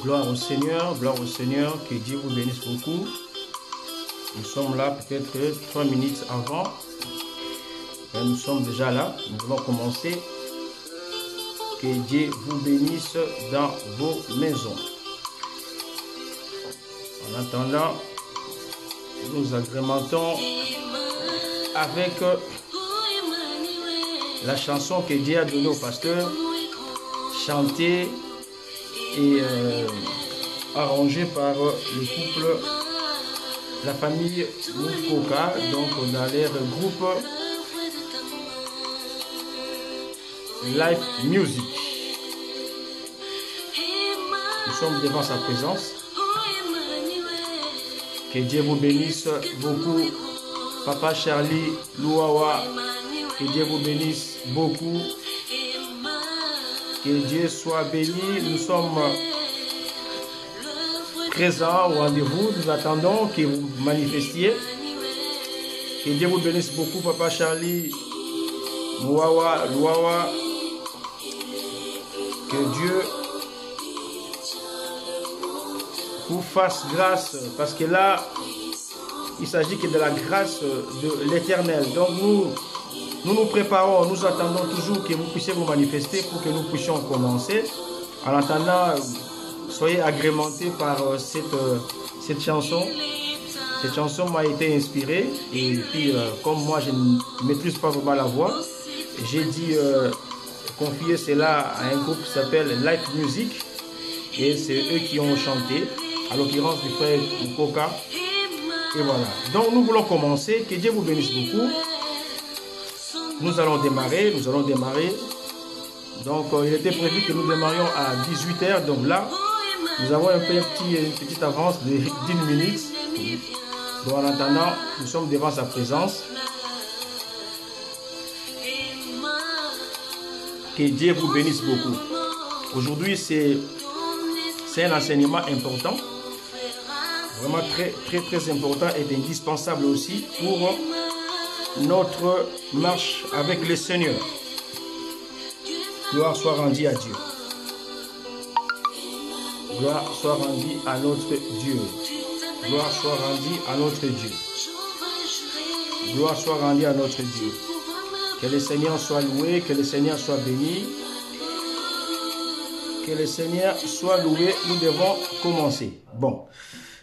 Gloire au Seigneur, que Dieu vous bénisse beaucoup. Nous sommes là peut-être 3 minutes avant. Mais nous sommes déjà là, nous allons commencer. Que Dieu vous bénisse dans vos maisons. En attendant, nous agrémentons avec la chanson que Dieu a donnée au pasteur, chantée et arrangée par le couple, la famille Mukoka, donc dans leur groupe Life Music. Nous sommes devant sa présence. Que Dieu vous bénisse beaucoup. Papa Charlie Louawa, que Dieu vous bénisse beaucoup. Que Dieu soit béni. Nous sommes présents au rendez-vous. Nous attendons que vous manifestiez. Que Dieu vous bénisse beaucoup, Papa Charlie Louawa. Que Dieu vous fasse grâce, parce que là, il s'agit que de la grâce de l'Éternel. Donc nous préparons, nous attendons toujours que vous puissiez vous manifester pour que nous puissions commencer. En attendant, soyez agrémentés par cette chanson. Cette chanson m'a été inspirée et puis comme moi je ne maîtrise pas vraiment la voix, j'ai dit confier cela à un groupe qui s'appelle Life Music et c'est eux qui ont chanté, à l'occurrence du frère Mukoka. Et voilà. Donc nous voulons commencer. Que Dieu vous bénisse beaucoup. Nous allons démarrer. Donc il était prévu que nous démarrions à 18 h. Donc là, nous avons une petite avance de 10 minutes. Donc en attendant, nous sommes devant sa présence. Que Dieu vous bénisse beaucoup. Aujourd'hui, c'est un enseignement important. Vraiment très important et indispensable aussi pour notre marche avec le Seigneur. Gloire soit rendue à Dieu. Gloire soit rendue à notre Dieu. Gloire soit rendue à notre Dieu. Gloire soit rendue à notre Dieu. Que le Seigneur soit loué, que le Seigneur soit béni. Que le Seigneur soit loué. Nous devons commencer. Bon.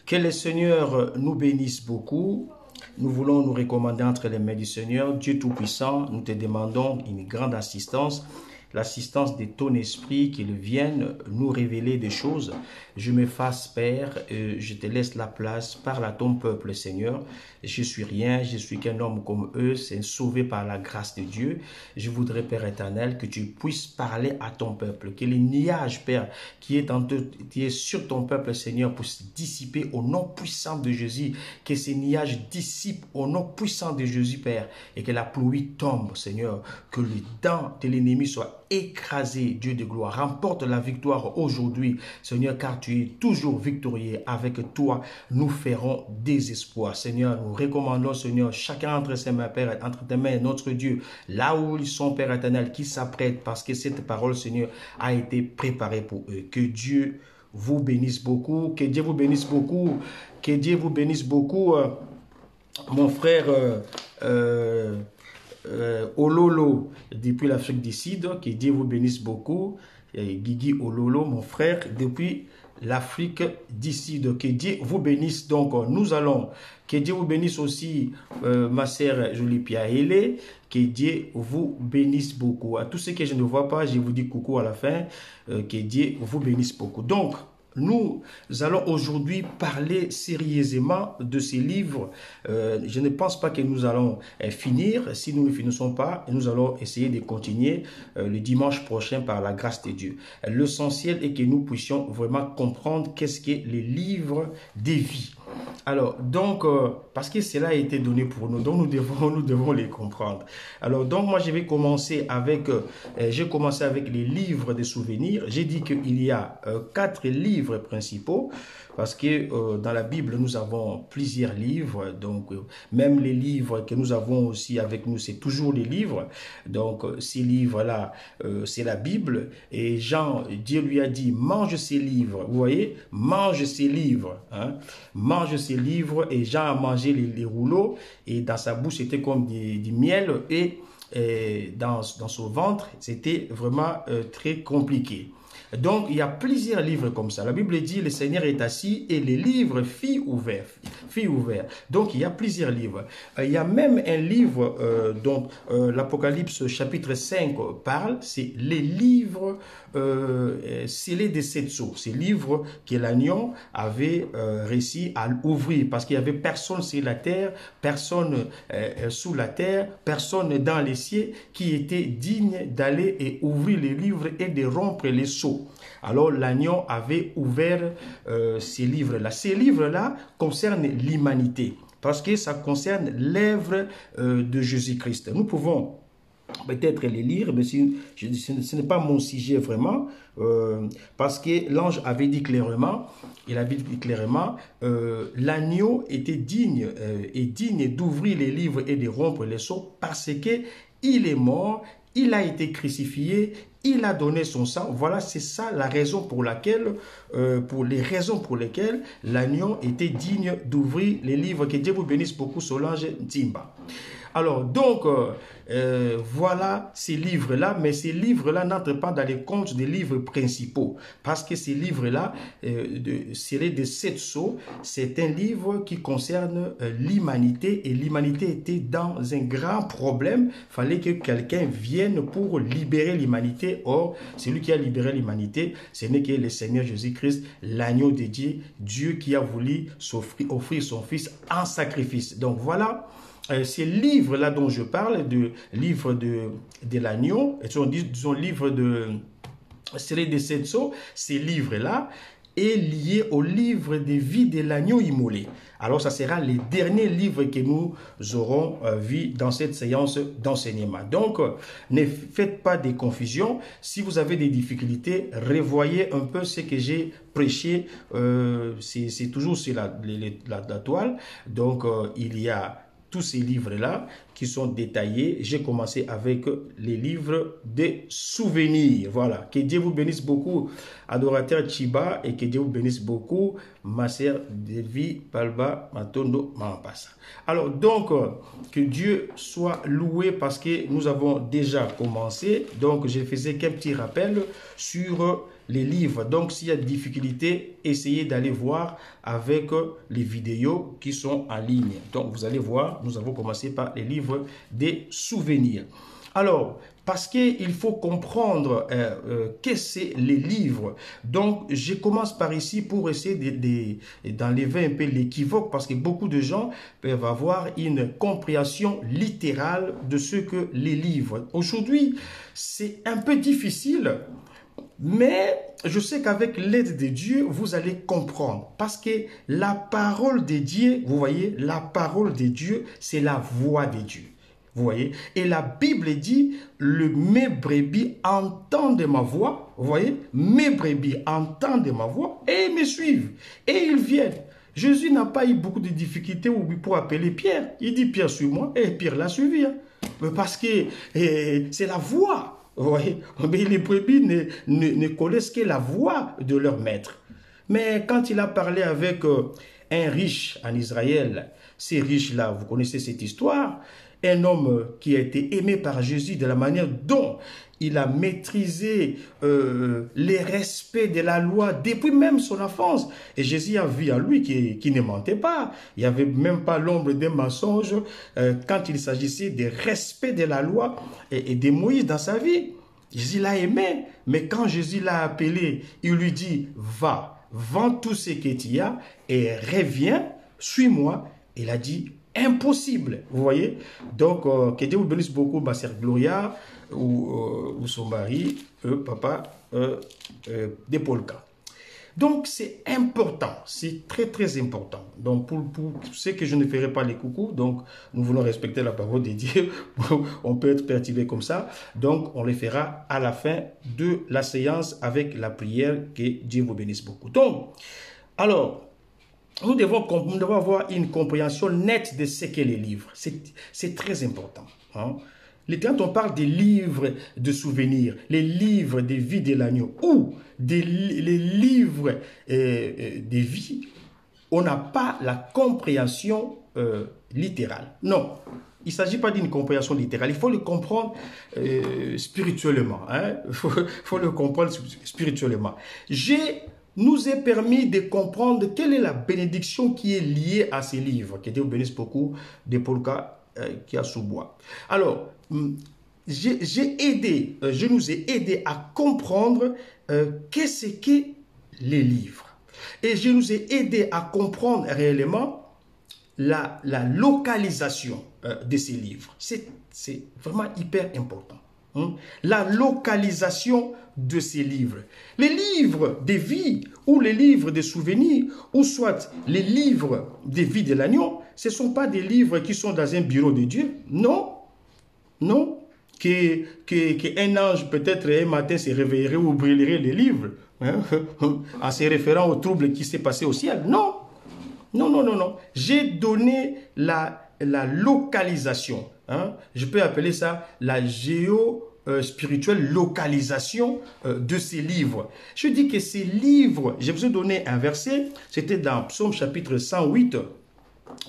Que le Seigneur nous bénisse beaucoup. Nous voulons nous recommander entre les mains du Seigneur. Dieu Tout-Puissant, nous te demandons une grande assistance. L'assistance de ton esprit qu'il vienne nous révéler des choses. Je me fasse Père, je te laisse la place, parle à ton peuple Seigneur. Je suis rien, je suis qu'un homme comme eux, c'est sauvé par la grâce de Dieu. Je voudrais Père éternel que tu puisses parler à ton peuple, que les nuages Père qui est sur ton peuple Seigneur puissent dissiper au nom puissant de Jésus, que ces nuages dissipent au nom puissant de Jésus Père et que la pluie tombe Seigneur, que les dents de l'ennemi soient écrasé, Dieu de gloire. Remporte la victoire aujourd'hui, Seigneur, car tu es toujours victorieux. Avec toi, nous ferons des espoirs. Seigneur, nous recommandons, Seigneur, chacun entre ses mains, Père, entre tes mains, notre Dieu, là où ils sont, Père éternel, qui s'apprêtent, parce que cette parole, Seigneur, a été préparée pour eux. Que Dieu vous bénisse beaucoup, que Dieu vous bénisse beaucoup, que Dieu vous bénisse beaucoup, mon frère, Ololo depuis l'Afrique du Sud, que Dieu vous bénisse beaucoup. Guigui Ololo, mon frère, depuis l'Afrique du Sud, que Dieu vous bénisse. Donc nous allons, que Dieu vous bénisse aussi ma sœur Jolie Piahele, que Dieu vous bénisse beaucoup. À tous ceux que je ne vois pas, je vous dis coucou à la fin, que Dieu vous bénisse beaucoup. Donc nous allons aujourd'hui parler sérieusement de ces livres. Je ne pense pas que nous allons finir. Si nous ne finissons pas, nous allons essayer de continuer le dimanche prochain par la grâce de Dieu. L'essentiel est que nous puissions vraiment comprendre qu'est-ce que les livres des vies. Alors, donc, parce que cela a été donné pour nous, donc nous devons les comprendre. Alors, donc, moi, je vais commencer avec, j'ai commencé avec les livres de souvenirs. J'ai dit qu'il y a 4 livres principaux, parce que dans la Bible, nous avons plusieurs livres. Donc, même les livres que nous avons aussi avec nous, c'est toujours les livres. Donc, ces livres-là, c'est la Bible. Et Jean, Dieu lui a dit, mange ces livres. Vous voyez, mange ces livres. Hein? Mange ces livres. Et Jean a mangé les rouleaux. Et dans sa bouche, c'était comme du miel. Et dans son ventre, c'était vraiment très compliqué. Donc, il y a plusieurs livres comme ça. La Bible dit, le Seigneur est assis et les livres fit ouvert. Donc, il y a plusieurs livres. Il y a même un livre dont l'Apocalypse chapitre 5 parle, c'est les livres scellés des 7 sceaux. Ces livres que l'agneau avait réussi à ouvrir parce qu'il n'y avait personne sur la terre, personne sous la terre, personne dans les cieux qui était digne d'aller et ouvrir les livres et de rompre les sceaux. Alors l'agneau avait ouvert ces livres-là. Ces livres-là concernent l'humanité parce que ça concerne l'œuvre de Jésus-Christ. Nous pouvons peut-être les lire, mais ce n'est pas mon sujet vraiment, parce que l'ange avait dit clairement, l'agneau était digne d'ouvrir les livres et de rompre les sceaux parce que il est mort, il a été crucifié, il a donné son sang. Voilà, c'est ça la raison pour laquelle, pour les raisons pour lesquelles l'agneau était digne d'ouvrir les livres. Que Dieu vous bénisse beaucoup, Solange Timba. Alors, donc, voilà ces livres-là, mais ces livres-là n'entrent pas dans les comptes des livres principaux, parce que ces livres-là, scellés de 7 sceaux, c'est un livre qui concerne l'humanité, et l'humanité était dans un grand problème. Il fallait que quelqu'un vienne pour libérer l'humanité. Or, celui qui a libéré l'humanité, ce n'est que le Seigneur Jésus-Christ, l'agneau de Dieu, Dieu qui a voulu offrir son Fils en sacrifice. Donc, voilà. Ces livres-là dont je parle, de livres de l'agneau, disons livres de série de 7 sceaux, ces livres-là est lié au livre de vie de l'agneau immolé. Alors, ça sera les derniers livres que nous aurons vus dans cette séance d'enseignement. Donc, ne faites pas de confusion. Si vous avez des difficultés, revoyez un peu ce que j'ai prêché. C'est toujours sur la toile. Donc, il y a tous ces livres-là qui sont détaillés. J'ai commencé avec les livres des souvenirs. Voilà. Que Dieu vous bénisse beaucoup, adorateur Chiba, et que Dieu vous bénisse beaucoup, ma sœur Devi Balba Matondo Mampasa. Alors, donc, que Dieu soit loué parce que nous avons déjà commencé. Donc, je faisais qu'un petit rappel sur les livres. Donc, s'il y a des difficultés, essayez d'aller voir avec les vidéos qui sont en ligne. Donc, vous allez voir, nous avons commencé par les livres des souvenirs. Alors, parce qu'il faut comprendre qu'est-ce que c'est les livres. Donc, je commence par ici pour essayer d'enlever un peu l'équivoque, parce que beaucoup de gens peuvent avoir une compréhension littérale de ce que les livres. Aujourd'hui, c'est un peu difficile. Mais je sais qu'avec l'aide de Dieu, vous allez comprendre. Parce que la parole de Dieu, vous voyez, la parole de Dieu, c'est la voix de Dieu. Vous voyez? Et la Bible dit, mes brebis entendent ma voix. Vous voyez? Mes brebis entendent ma voix et me suivent. Et ils viennent. Jésus n'a pas eu beaucoup de difficultés pour appeler Pierre. Il dit, Pierre, suis-moi. Et Pierre l'a suivi. Hein. Parce que c'est la voix. Oui, mais les brebis ne connaissent que la voix de leur maître. Mais quand il a parlé avec un riche en Israël, ces riches-là, vous connaissez cette histoire, un homme qui a été aimé par Jésus de la manière dont il a maîtrisé les respects de la loi depuis même son enfance. Et Jésus a vu en lui qui ne mentait pas. Il n'y avait même pas l'ombre d'un mensonge quand il s'agissait des respects de la loi et de Moïse dans sa vie. Jésus l'a aimé, mais quand Jésus l'a appelé, il lui dit, va, vends tout ce que tu as et reviens, suis-moi. Il a dit, impossible, vous voyez. Donc, que Dieu vous bénisse beaucoup, ma sœur Gloria, ou son mari, papa, Depolka. Donc, c'est important, c'est très, très important. Donc, pour ceux que je ne ferai pas les coucous, donc, nous voulons respecter la parole de Dieu. On peut être perturbé comme ça. Donc, on les fera à la fin de la séance avec la prière. Que Dieu vous bénisse beaucoup. Donc, alors, nous devons avoir une compréhension nette de ce qu'est les livres. C'est très important. Hein? Quand on parle des livres de souvenirs, les livres des vies de l'agneau ou les livres des vies, on n'a pas la compréhension littérale. Non, il ne s'agit pas d'une compréhension littérale. Il faut le comprendre spirituellement. Hein? Il faut le comprendre spirituellement. Nous est permis de comprendre quelle est la bénédiction qui est liée à ces livres. Que Dieu bénisse beaucoup de Polka qui a sous bois. Alors, je nous ai aidé à comprendre qu'est-ce que les livres. Et je nous ai aidé à comprendre réellement la localisation de ces livres. C'est vraiment hyper important. Hein? La localisation de ces livres. Les livres des vies ou les livres des souvenirs ou soit les livres des vies de l'agneau, ce ne sont pas des livres qui sont dans un bureau de Dieu. Non, non. Qu'un ange peut-être un matin se réveillerait ou brûlerait les livres hein, en se référant au trouble qui s'est passé au ciel. Non, non, non, non, non. J'ai donné la localisation. Hein. Je peux appeler ça la spirituelle localisation de ces livres. Je dis que ces livres, je vous ai donné un verset, c'était dans Psaume chapitre 108,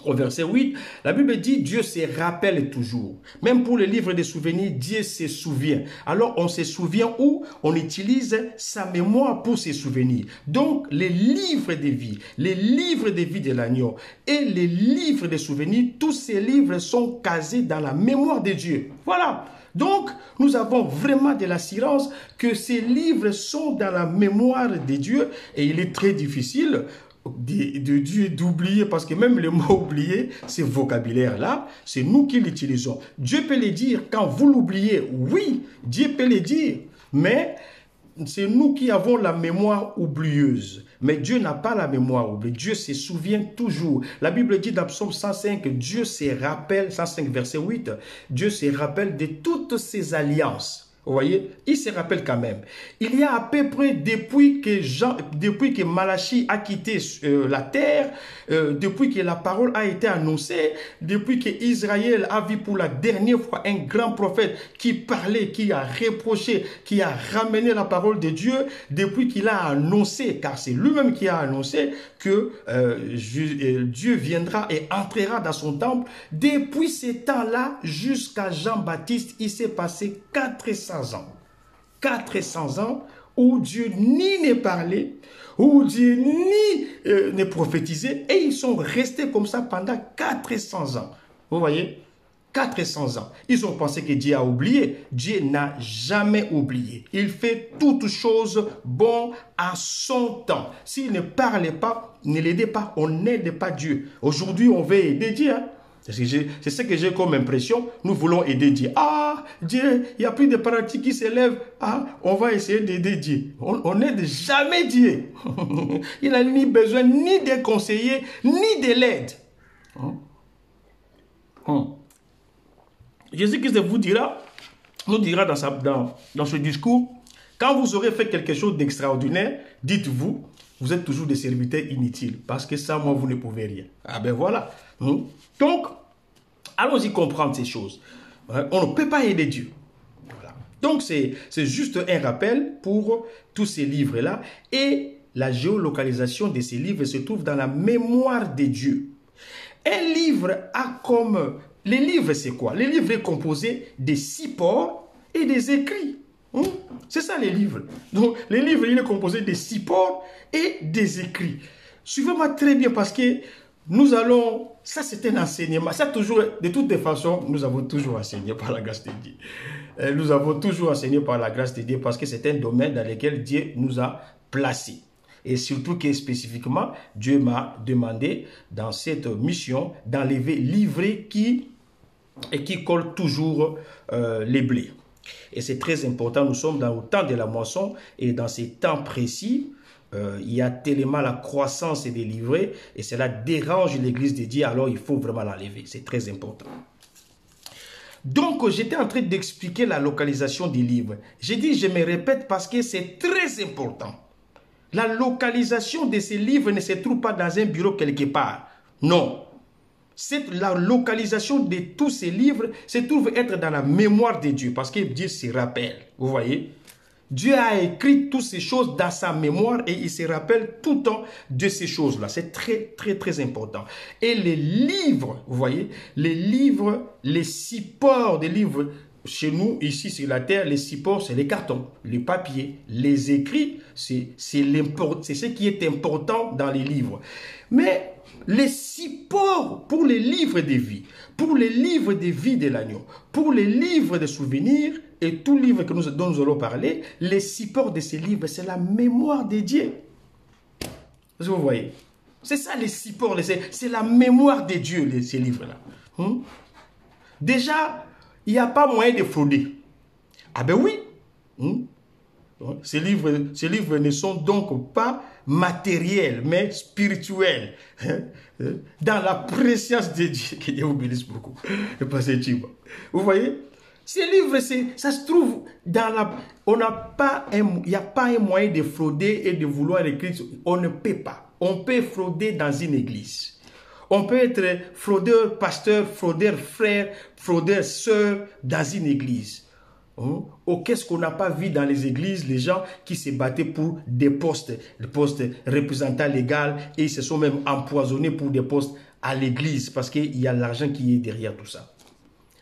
au verset 8, la Bible dit Dieu se rappelle toujours. Même pour le livre des souvenirs, Dieu se souvient. Alors on se souvient où? On utilise sa mémoire pour se souvenir. Donc les livres de vie, les livres de vie de l'agneau et les livres de souvenirs, tous ces livres sont casés dans la mémoire de Dieu. Voilà. Donc, nous avons vraiment de l'assurance que ces livres sont dans la mémoire de Dieu et il est très difficile de Dieu d'oublier parce que même le mot oublier, ce vocabulaire-là, c'est nous qui l'utilisons. Dieu peut le dire quand vous l'oubliez, oui, Dieu peut le dire, mais c'est nous qui avons la mémoire oublieuse. Mais Dieu n'a pas la mémoire oublieuse. Dieu se souvient toujours. La Bible dit dans Psaume 105 que Dieu se rappelle, 105 verset 8, Dieu se rappelle de toutes ses alliances. Vous voyez, il se rappelle quand même. Il y a à peu près, depuis que Malachie a quitté la terre, depuis que la parole a été annoncée, depuis que Israël a vu pour la dernière fois un grand prophète qui parlait, qui a reproché, qui a ramené la parole de Dieu, depuis qu'il a annoncé, car c'est lui-même qui a annoncé que Dieu viendra et entrera dans son temple. Depuis ce temps-là jusqu'à Jean-Baptiste, il s'est passé 400 ans. 400 ans où Dieu ni ne parlait, où Dieu ni ne prophétisait, et ils sont restés comme ça pendant 400 ans. Vous voyez? 400 ans. Ils ont pensé que Dieu a oublié. Dieu n'a jamais oublié. Il fait toutes choses bonnes à son temps. S'il ne parlait pas, ne l'aidez pas. On n'aide pas Dieu. Aujourd'hui, on veut aider Dieu. Hein? C'est ce que j'ai comme impression. Nous voulons aider Dieu. Ah, Dieu, il n'y a plus de paralytiques qui s'élèvent. Ah, on va essayer d'aider Dieu. On n'aide jamais Dieu. Il n'a ni besoin ni des conseillers, ni de l'aide. Jésus-Christ nous dira dans ce discours, quand vous aurez fait quelque chose d'extraordinaire, dites-vous, vous êtes toujours des serviteurs inutiles, parce que sans moi, vous ne pouvez rien. Ah ben voilà. Donc, allons-y comprendre ces choses. On ne peut pas aider Dieu. Voilà. Donc, c'est juste un rappel pour tous ces livres-là. Et la géolocalisation de ces livres se trouve dans la mémoire de Dieu. Un livre a comme... Les livres, c'est quoi? Les livres sont composés des supports et des écrits. C'est ça les livres. Donc, les livres, il est composé des supports et des écrits. Suivez-moi très bien parce que nous allons... Ça, c'est un enseignement. Ça, toujours, de toutes les façons, nous avons toujours enseigné par la grâce de Dieu. Nous avons toujours enseigné par la grâce de Dieu parce que c'est un domaine dans lequel Dieu nous a placés. Et surtout que spécifiquement, Dieu m'a demandé dans cette mission d'enlever livrer qui colle toujours les blés. Et c'est très important, nous sommes dans le temps de la moisson et dans ces temps précis, il y a tellement la croissance des livrets et cela dérange l'église de Dieu, alors il faut vraiment l'enlever. C'est très important. Donc, j'étais en train d'expliquer la localisation des livres. J'ai dit, je me répète parce que c'est très important. La localisation de ces livres ne se trouve pas dans un bureau quelque part. Non. La localisation de tous ces livres se trouve être dans la mémoire de Dieu parce que Dieu se rappelle. Vous voyez? Dieu a écrit toutes ces choses dans sa mémoire et il se rappelle tout le temps de ces choses-là. C'est très important. Et les livres, vous voyez, les livres, les supports des livres, chez nous, ici sur la terre, les supports, c'est les cartons, les papiers, les écrits, c'est ce qui est important dans les livres. Mais les supports pour les livres de vie, pour les livres de vie de l'agneau, pour les livres de souvenirs et tout livre dont nous allons parler, les supports de ces livres, c'est la mémoire de Dieu. Vous voyez? C'est ça les supports, c'est la mémoire de Dieu, ces livres-là. Déjà, il n'y a pas moyen de frauder. Ah ben oui. Ces livres ne sont donc pas matériels, mais spirituels. Dans la présence de Dieu. Que Dieu vous bénisse beaucoup. Vous voyez? Ces livres, ça se trouve dans la... Il n'y a pas un moyen de frauder et de vouloir écrire. On ne peut pas. On peut frauder dans une église. On peut être fraudeur, pasteur, fraudeur, frère, fraudeur, sœur dans une église. Qu'est-ce qu'on n'a pas vu dans les églises, les gens qui se battaient pour des postes, les postes représentants légaux et ils se sont même empoisonnés pour des postes à l'église parce qu'il y a l'argent qui est derrière tout ça.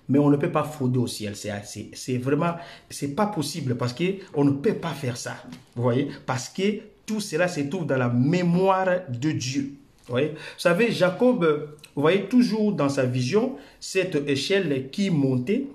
Mais on ne peut pas frauder au ciel, c'est vraiment, c'est pas possible parce qu'on ne peut pas faire ça, vous voyez, parce que tout cela se trouve dans la mémoire de Dieu. Vous voyez? Vous savez, Jacob, vous voyez toujours dans sa vision cette échelle qui montait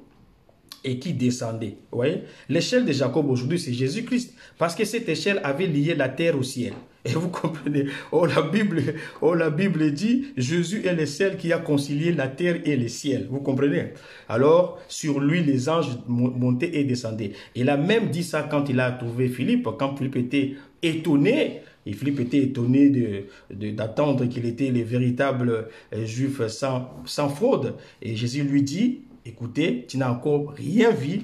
et qui descendait. Vous voyez? L'échelle de Jacob aujourd'hui, c'est Jésus-Christ. Parce que cette échelle avait lié la terre au ciel. Et vous comprenez? La Bible dit, Jésus est le seul qui a concilié la terre et le ciel. Vous comprenez? Alors, sur lui, les anges montaient et descendaient. Il a même dit ça quand il a trouvé Philippe. Quand Philippe était étonné, et Philippe était étonné d'attendre qu'il était le véritable juif sans fraude. Et Jésus lui dit, écoutez, tu n'as encore rien vu,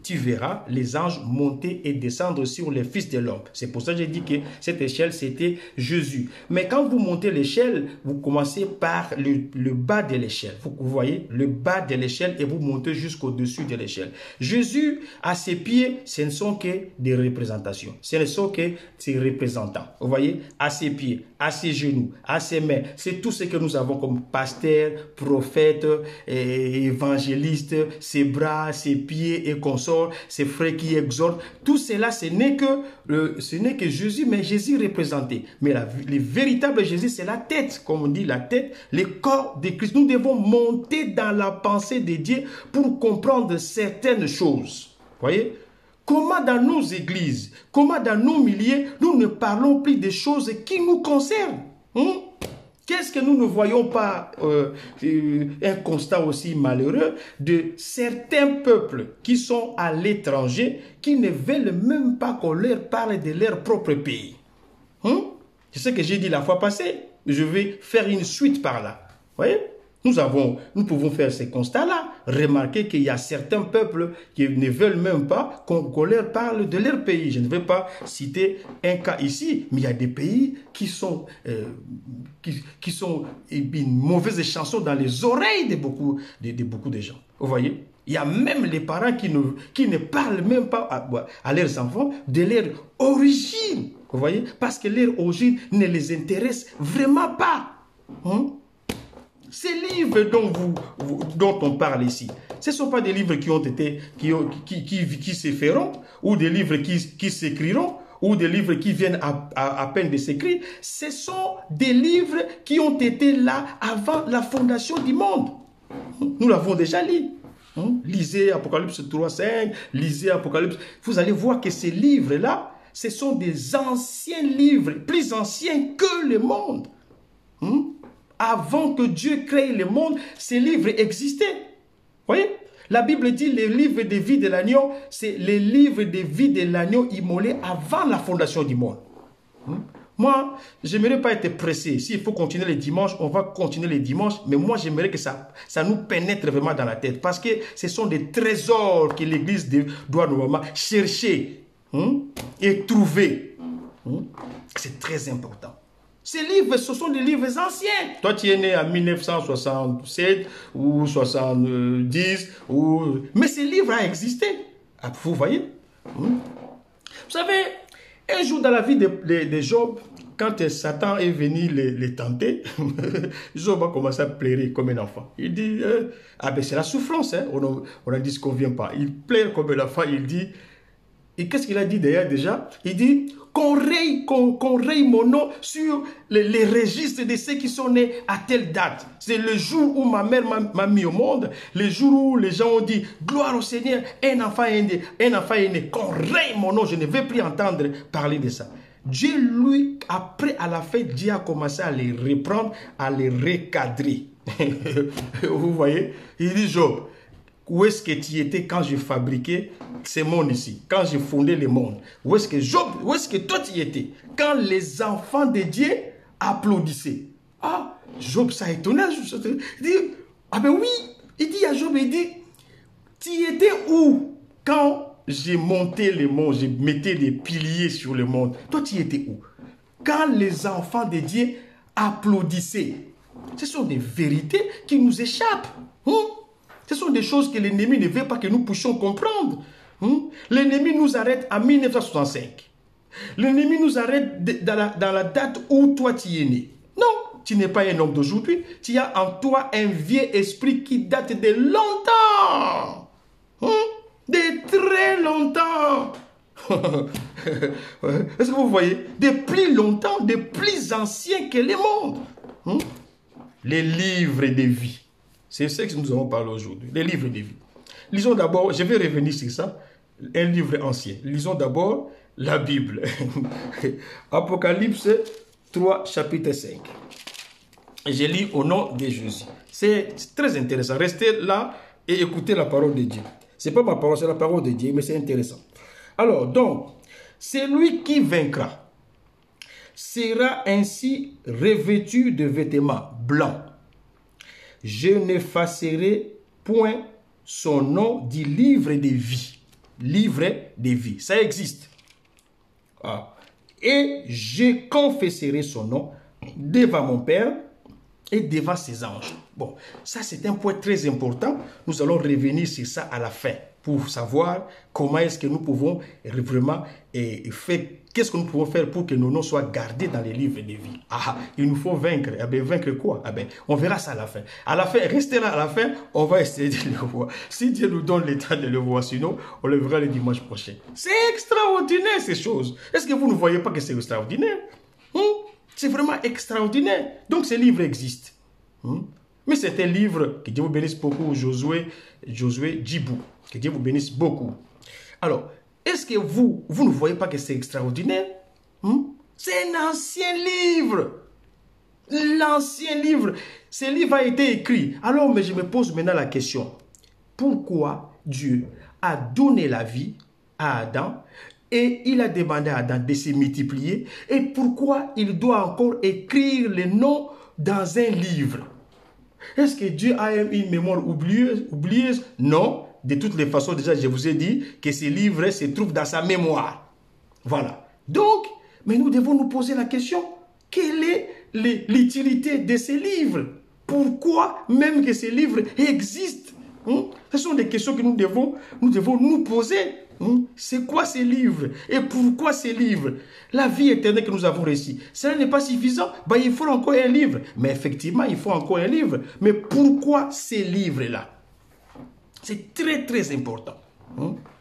tu verras les anges monter et descendre sur les fils de l'homme. C'est pour ça que j'ai dit que cette échelle, c'était Jésus. Mais quand vous montez l'échelle, vous commencez par le bas de l'échelle. Vous voyez, le bas de l'échelle et vous montez jusqu'au-dessus de l'échelle. Jésus, à ses pieds, ce ne sont que des représentations. Ce ne sont que ses représentants. Vous voyez, à ses pieds, à ses genoux, à ses mains. C'est tout ce que nous avons comme pasteur, prophète, évangéliste, ses bras, ses pieds et consorts, ses frères qui exhortent. Tout cela, ce n'est que Jésus, mais Jésus représenté. Mais le véritable Jésus, c'est la tête, comme on dit, la tête, le corps de Christ. Nous devons monter dans la pensée de Dieu pour comprendre certaines choses. Vous voyez? Comment dans nos églises, comment dans nos milieux, nous ne parlons plus des choses qui nous concernent. Qu'est-ce que nous ne voyons pas un constat aussi malheureux de certains peuples qui sont à l'étranger, qui ne veulent même pas qu'on leur parle de leur propre pays. C'est ce que j'ai dit la fois passée. Je vais faire une suite par là. Vous voyez? Nous pouvons faire ces constats-là, remarquer qu'il y a certains peuples qui ne veulent même pas qu'on leur parle de leur pays. Je ne vais pas citer un cas ici, mais il y a des pays qui sont une mauvaise chanson dans les oreilles de beaucoup de gens. Vous voyez? Il y a même les parents qui ne parlent même pas à leurs enfants de leur origine. Vous voyez? Parce que leur origine ne les intéresse vraiment pas. Ces livres dont on parle ici, ce ne sont pas des livres qui se feront, ou des livres qui s'écriront, ou des livres qui viennent à peine de s'écrire. Ce sont des livres qui ont été là avant la fondation du monde. Nous l'avons déjà lu. Lisez Apocalypse 3:5, lisez Apocalypse. Vous allez voir que ces livres-là, ce sont des anciens livres, plus anciens que le monde. Avant que Dieu crée le monde, ces livres existaient. Vous voyez? La Bible dit les livres de vie de l'agneau, c'est les livres de vie de l'agneau immolé avant la fondation du monde. Moi, j'aimerais pas être pressé. S'il faut continuer les dimanches, on va continuer les dimanches. Mais moi, j'aimerais que ça nous pénètre vraiment dans la tête. Parce que ce sont des trésors que l'Église doit normalement chercher et trouver. C'est très important. Ces livres, ce sont des livres anciens. Toi, tu es né en 1967 ou 70. Mais ces livres ont existé. Vous voyez? Vous savez, un jour dans la vie de Job, quand Satan est venu les tenter, Job a commencé à pleurer comme un enfant. Il dit, c'est la souffrance, hein? On a dit ce qu'on ne vient pas. Il pleure comme un enfant, il dit, et qu'est-ce qu'il a dit d'ailleurs déjà? Il dit, qu'on raye mon nom sur les registres de ceux qui sont nés à telle date. C'est le jour où ma mère m'a mis au monde, le jour où les gens ont dit, gloire au Seigneur, un enfant est né, qu'on raye mon nom, je ne vais plus entendre parler de ça. Dieu, lui, après, à la fin, Dieu a commencé à les reprendre, à les recadrer. Vous voyez? Il dit, Job, où est-ce que tu étais quand je fabriquais ces mondes ici? Quand j'ai fondé le monde? Où est-ce que toi tu étais? Quand les enfants de Dieu applaudissaient. Ah, Job, ça étonnait. Il dit, oui. Il dit à Job, il dit, tu étais où quand j'ai monté le monde, j'ai mettais des piliers sur le monde? Toi, tu étais où? Quand les enfants de Dieu applaudissaient. Ce sont des vérités qui nous échappent. Ce sont des choses que l'ennemi ne veut pas que nous puissions comprendre. L'ennemi nous arrête en 1965. L'ennemi nous arrête dans la date où toi tu es né. Non, tu n'es pas un homme d'aujourd'hui. Tu as en toi un vieux esprit qui date de longtemps. De très longtemps. Est-ce que vous voyez? De plus longtemps, de plus ancien que le monde. Les livres de vie. C'est ce que nous allons parler aujourd'hui, les livres de vie. Lisons d'abord, je vais revenir sur ça, un livre ancien. Lisons d'abord la Bible. Apocalypse 3, chapitre 5. Je lis au nom de Jésus. C'est très intéressant. Restez là et écoutez la parole de Dieu. Ce n'est pas ma parole, c'est la parole de Dieu, mais c'est intéressant. Alors, donc, celui qui vaincra sera ainsi revêtu de vêtements blancs. Je n'effacerai point son nom du livre de vie. Livre de vie, ça existe. Et je confesserai son nom devant mon Père et devant ses anges. Bon, ça c'est un point très important. Nous allons revenir sur ça à la fin pour savoir comment est-ce que nous pouvons vraiment faire, qu'est-ce que nous pouvons faire pour que nos noms soient gardés dans les livres de vie. Il nous faut vaincre. Vaincre quoi? On verra ça à la fin. À la fin, restez là à la fin, on va essayer de le voir. Si Dieu nous donne le temps de le voir, sinon on le verra le dimanche prochain. C'est extraordinaire ces choses. Est-ce que vous ne voyez pas que c'est extraordinaire? C'est vraiment extraordinaire. Donc ces livres existent. Mais c'est un livre, que Dieu vous bénisse beaucoup, Josué Djibou. Que Dieu vous bénisse beaucoup. Alors, est-ce que vous ne voyez pas que c'est extraordinaire? C'est un ancien livre. L'ancien livre. Ce livre a été écrit. Alors, mais je me pose maintenant la question. Pourquoi Dieu a donné la vie à Adam et il a demandé à Adam de se multiplier? Et pourquoi il doit encore écrire les noms dans un livre? Est-ce que Dieu a une mémoire oublieuse? Non. De toutes les façons, déjà, je vous ai dit que ces livres se trouvent dans sa mémoire. Voilà. Donc, mais nous devons nous poser la question, quelle est l'utilité de ces livres? Pourquoi même que ces livres existent? Ce sont des questions que nous devons nous poser. C'est quoi ces livres? Et pourquoi ces livres? La vie éternelle que nous avons reçue, cela n'est pas suffisant. Il faut encore un livre. Mais effectivement, il faut encore un livre. Mais pourquoi ces livres-là? C'est très très important.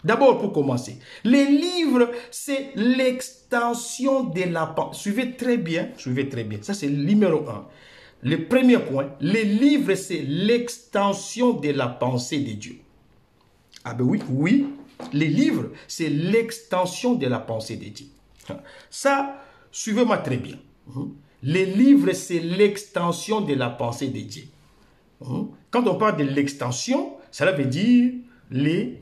D'abord, pour commencer, les livres, c'est l'extension de la pensée. Suivez très bien. Ça, c'est le numéro 1. Le premier point, les livres, c'est l'extension de la pensée de Dieu. Oui, les livres, c'est l'extension de la pensée de Dieu. Ça, suivez-moi très bien. Les livres, c'est l'extension de la pensée de Dieu. Quand on parle de l'extension, cela veut dire les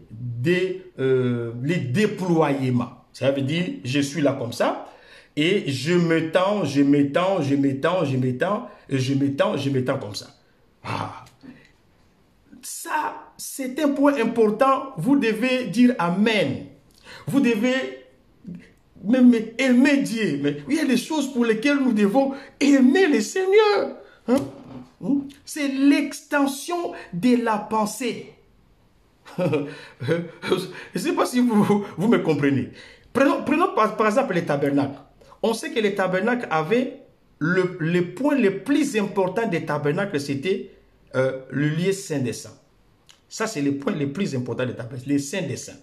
déploiements. Ça veut dire, je suis là comme ça, Et je m'étends, je m'étends, je m'étends, je m'étends, et je m'étends, je m'étends comme ça. Ah. Ça, c'est un point important. Vous devez dire Amen. Vous devez même aimer Dieu. Mais il y a des choses pour lesquelles nous devons aimer le Seigneur. Hein? C'est l'extension de la pensée. Je ne sais pas si vous me comprenez. Prenons par exemple les tabernacles. On sait que les tabernacles avaient le point le plus important des tabernacles, c'était le lieu saint des saints. Ça, c'est le point le plus important des tabernacles, les saints des saints.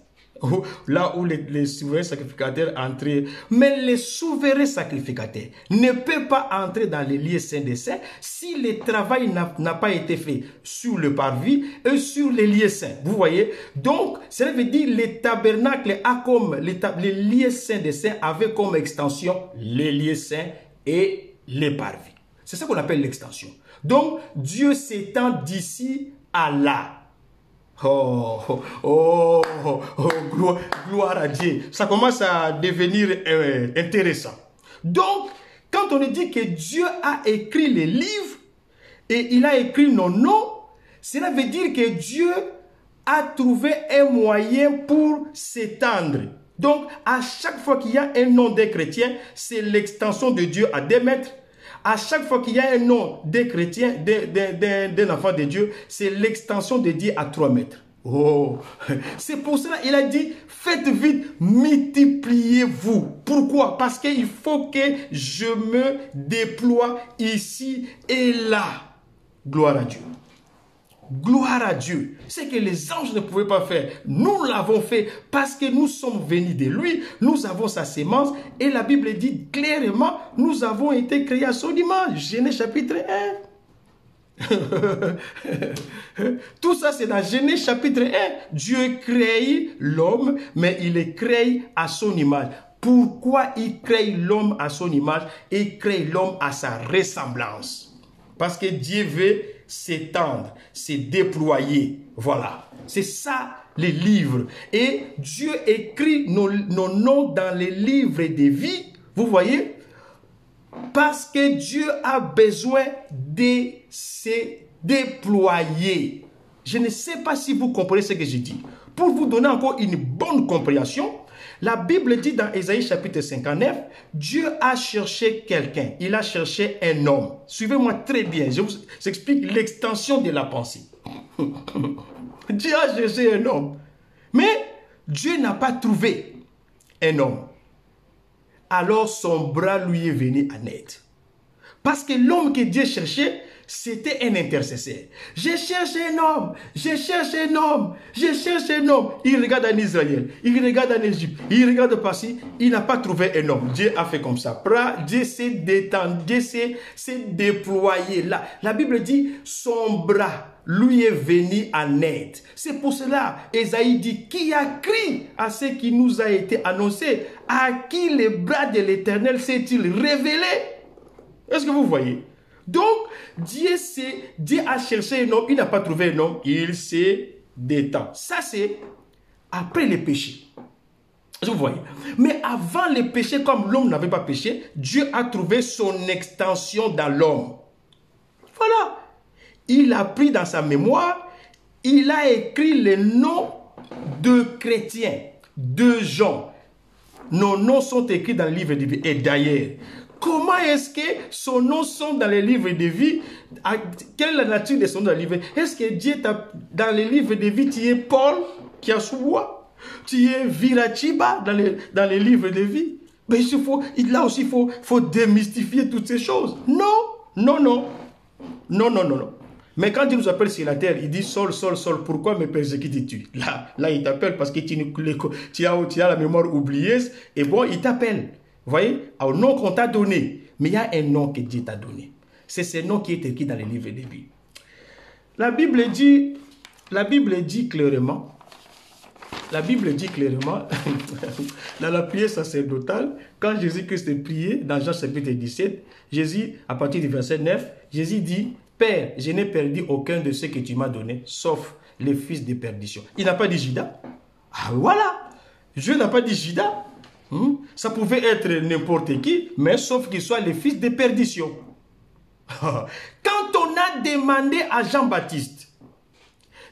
Là où les souverains sacrificateurs entraient. Mais les souverains sacrificateurs ne peuvent pas entrer dans les lieux saints des saints si le travail n'a pas été fait sur le parvis et sur les lieux saints. Vous voyez? Donc, cela veut dire que les tabernacles a comme les lieux saints des saints avaient comme extension les lieux saints et les parvis. C'est ça qu'on appelle l'extension. Donc, Dieu s'étend d'ici à là. Gloire à Dieu. Ça commence à devenir intéressant. Donc, quand on dit que Dieu a écrit les livres et il a écrit nos noms, cela veut dire que Dieu a trouvé un moyen pour s'étendre. Donc, à chaque fois qu'il y a un nom des chrétiens, c'est l'extension de Dieu à 2 mètres. À chaque fois qu'il y a un nom des chrétiens, d'un enfant de Dieu, c'est l'extension de Dieu à 3 mètres. Oh, c'est pour cela qu'il a dit, faites vite, multipliez-vous. Pourquoi? Parce qu'il faut que je me déploie ici et là. Gloire à Dieu. Gloire à Dieu. C'est que les anges ne pouvaient pas faire. Nous l'avons fait parce que nous sommes venus de lui. Nous avons sa sémence. Et la Bible dit clairement, nous avons été créés à son image. Genèse chapitre 1. Tout ça, c'est dans Genèse chapitre 1. Dieu crée l'homme, mais il est créé à son image. Pourquoi il crée l'homme à son image? Il crée l'homme à sa ressemblance. Parce que Dieu veut s'étendre, se déployer. Voilà. C'est ça les livres. Et Dieu écrit nos noms dans les livres de vie. Vous voyez? Parce que Dieu a besoin de se déployer. Je ne sais pas si vous comprenez ce que je dis. Pour vous donner encore une bonne compréhension, la Bible dit dans Ésaïe chapitre 59, Dieu a cherché quelqu'un. Il a cherché un homme. Suivez-moi très bien. Je vous explique l'extension de la pensée. Dieu a cherché un homme. Mais Dieu n'a pas trouvé un homme. Alors son bras lui est venu en aide. Parce que l'homme que Dieu cherchait, c'était un intercesseur. Je cherche un homme, je cherche un homme, je cherche un homme. Il regarde en Israël, il regarde en Égypte, il regarde par-ci, il n'a pas trouvé un homme. Dieu a fait comme ça. Dieu s'est détendu, Dieu s'est déployé. Là, la Bible dit, son bras lui est venu en aide. C'est pour cela, Ésaïe dit, qui a crié à ce qui nous a été annoncé? À qui les bras de l'Éternel s'est-il révélé? Est-ce que vous voyez? Donc, Dieu a cherché un homme, il n'a pas trouvé un homme, il s'est détend. Ça, c'est après le péché. Vous voyez? Mais avant le péché, comme l'homme n'avait pas péché, Dieu a trouvé son extension dans l'homme. Voilà. Il a pris dans sa mémoire, il a écrit les noms de chrétiens, de gens. Nos noms sont écrits dans le livre de vie. Et d'ailleurs, comment est-ce que son nom sont dans les livres de vie? Quelle est la nature de son nom dans les livres? Est-ce que Dieu dans les livres de vie, tu es Paul qui a Soubois? Tu es Virachiba dans les livres de vie? Mais là aussi, il faut démystifier toutes ces choses. Non, non, non. Non, non, non, non. Mais quand Dieu nous appelle sur la terre, il dit Saul, Saul, Saul, pourquoi me persécutes-tu? Là, il t'appelle parce que tu as la mémoire oublieuse. Et bon, il t'appelle. Vous voyez, au nom qu'on t'a donné. Mais il y a un nom que Dieu t'a donné. C'est ce nom qui est écrit dans les livres de vie. La Bible dit clairement, dans la prière sacerdotale, quand Jésus-Christ priait, dans Jean chapitre 17, Jésus, à partir du verset 9, Jésus dit, Père, je n'ai perdu aucun de ceux que tu m'as donné, sauf les fils de perdition. Il n'a pas dit Judas. Ah voilà, Dieu n'a pas dit Judas. Ça pouvait être n'importe qui, mais sauf qu'il soit le fils de perdition. Quand on a demandé à Jean-Baptiste,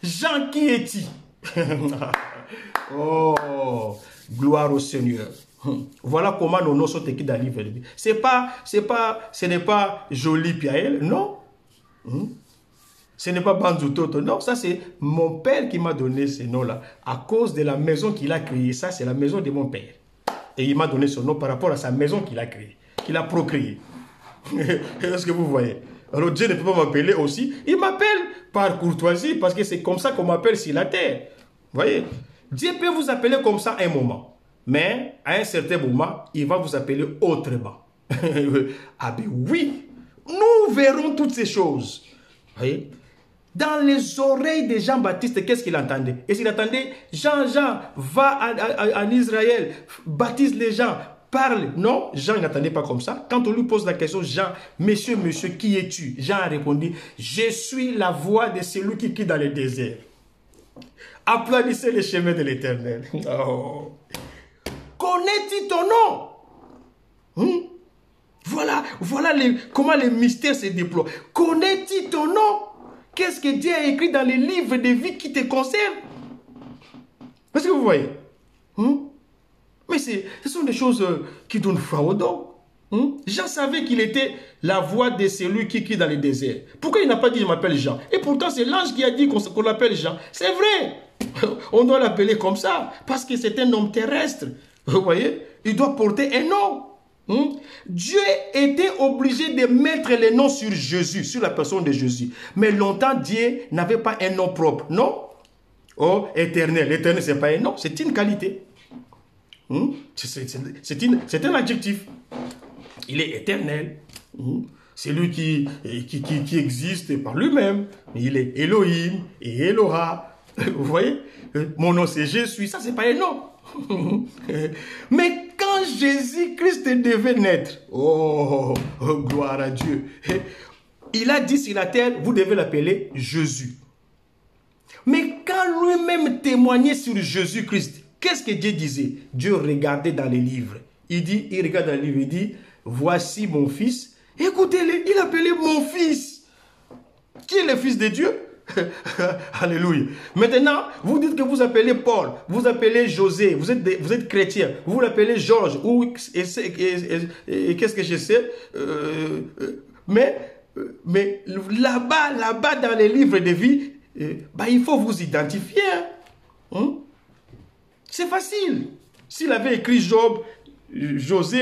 Jean qui es-tu? Oh, gloire au Seigneur. Voilà comment nos noms sont écrits dans le livre de vie. Ce n'est pas joli Pierre, non. Ce n'est pas Banzutoto, non. Ça, c'est mon père qui m'a donné ce nom-là. À cause de la maison qu'il a créée. Ça, c'est la maison de mon père. Et il m'a donné son nom par rapport à sa maison qu'il a créée, qu'il a procréée. Est-ce que vous voyez? Alors Dieu ne peut pas m'appeler aussi. Il m'appelle par courtoisie parce que c'est comme ça qu'on m'appelle sur la terre. Vous voyez? Dieu peut vous appeler comme ça un moment. Mais à un certain moment, il va vous appeler autrement. Ah ben oui, nous verrons toutes ces choses. Vous voyez? Dans les oreilles de Jean-Baptiste, qu'est-ce qu'il entendait? Et s'il entendait, Jean, va en Israël, baptise les gens, parle. Non, Jean n'attendait pas comme ça. Quand on lui pose la question, Jean, monsieur, qui es-tu? Jean a répondu, je suis la voix de celui qui quitte dans le désert. Applaudissez les chemins de l'Éternel. Oh. Connais-tu ton nom? Voilà comment les mystères se déploient. Connais-tu ton nom? Qu'est-ce que Dieu a écrit dans les livres de vie qui te concernent? Est-ce que vous voyez? Mais ce sont des choses qui donnent foi au don. Jean savait qu'il était la voix de celui qui quitte dans le désert. Pourquoi il n'a pas dit je m'appelle Jean? Et pourtant c'est l'ange qui a dit qu'on l'appelle Jean. C'est vrai. On doit l'appeler comme ça. Parce que c'est un homme terrestre. Vous voyez? Il doit porter un nom. Dieu était obligé de mettre le nom sur Jésus, sur la personne de Jésus. Mais longtemps, Dieu n'avait pas un nom propre. Non? Oh, éternel. Éternel, ce n'est pas un nom, c'est une qualité. C'est un adjectif. Il est éternel. C'est lui qui existe par lui-même. Il est Elohim et Eloha. Vous voyez? Mon nom c'est je suis. Ça, c'est pas un nom. Mais quand Jésus-Christ devait naître, oh, gloire à Dieu, il a dit sur la terre, vous devez l'appeler Jésus. Mais quand lui-même témoignait sur Jésus-Christ, qu'est-ce que Dieu disait? Dieu regardait dans les livres. Il regarde dans les livres, il dit, voici mon fils. Écoutez-le, il appelait mon fils. Qui est le fils de Dieu? Alléluia. Maintenant, vous dites que vous appelez Paul, vous appelez José, vous êtes chrétien, vous l'appelez Georges, ou qu'est-ce que je sais? Mais là-bas, dans les livres de vie, il faut vous identifier. C'est facile. S'il avait écrit Job, José,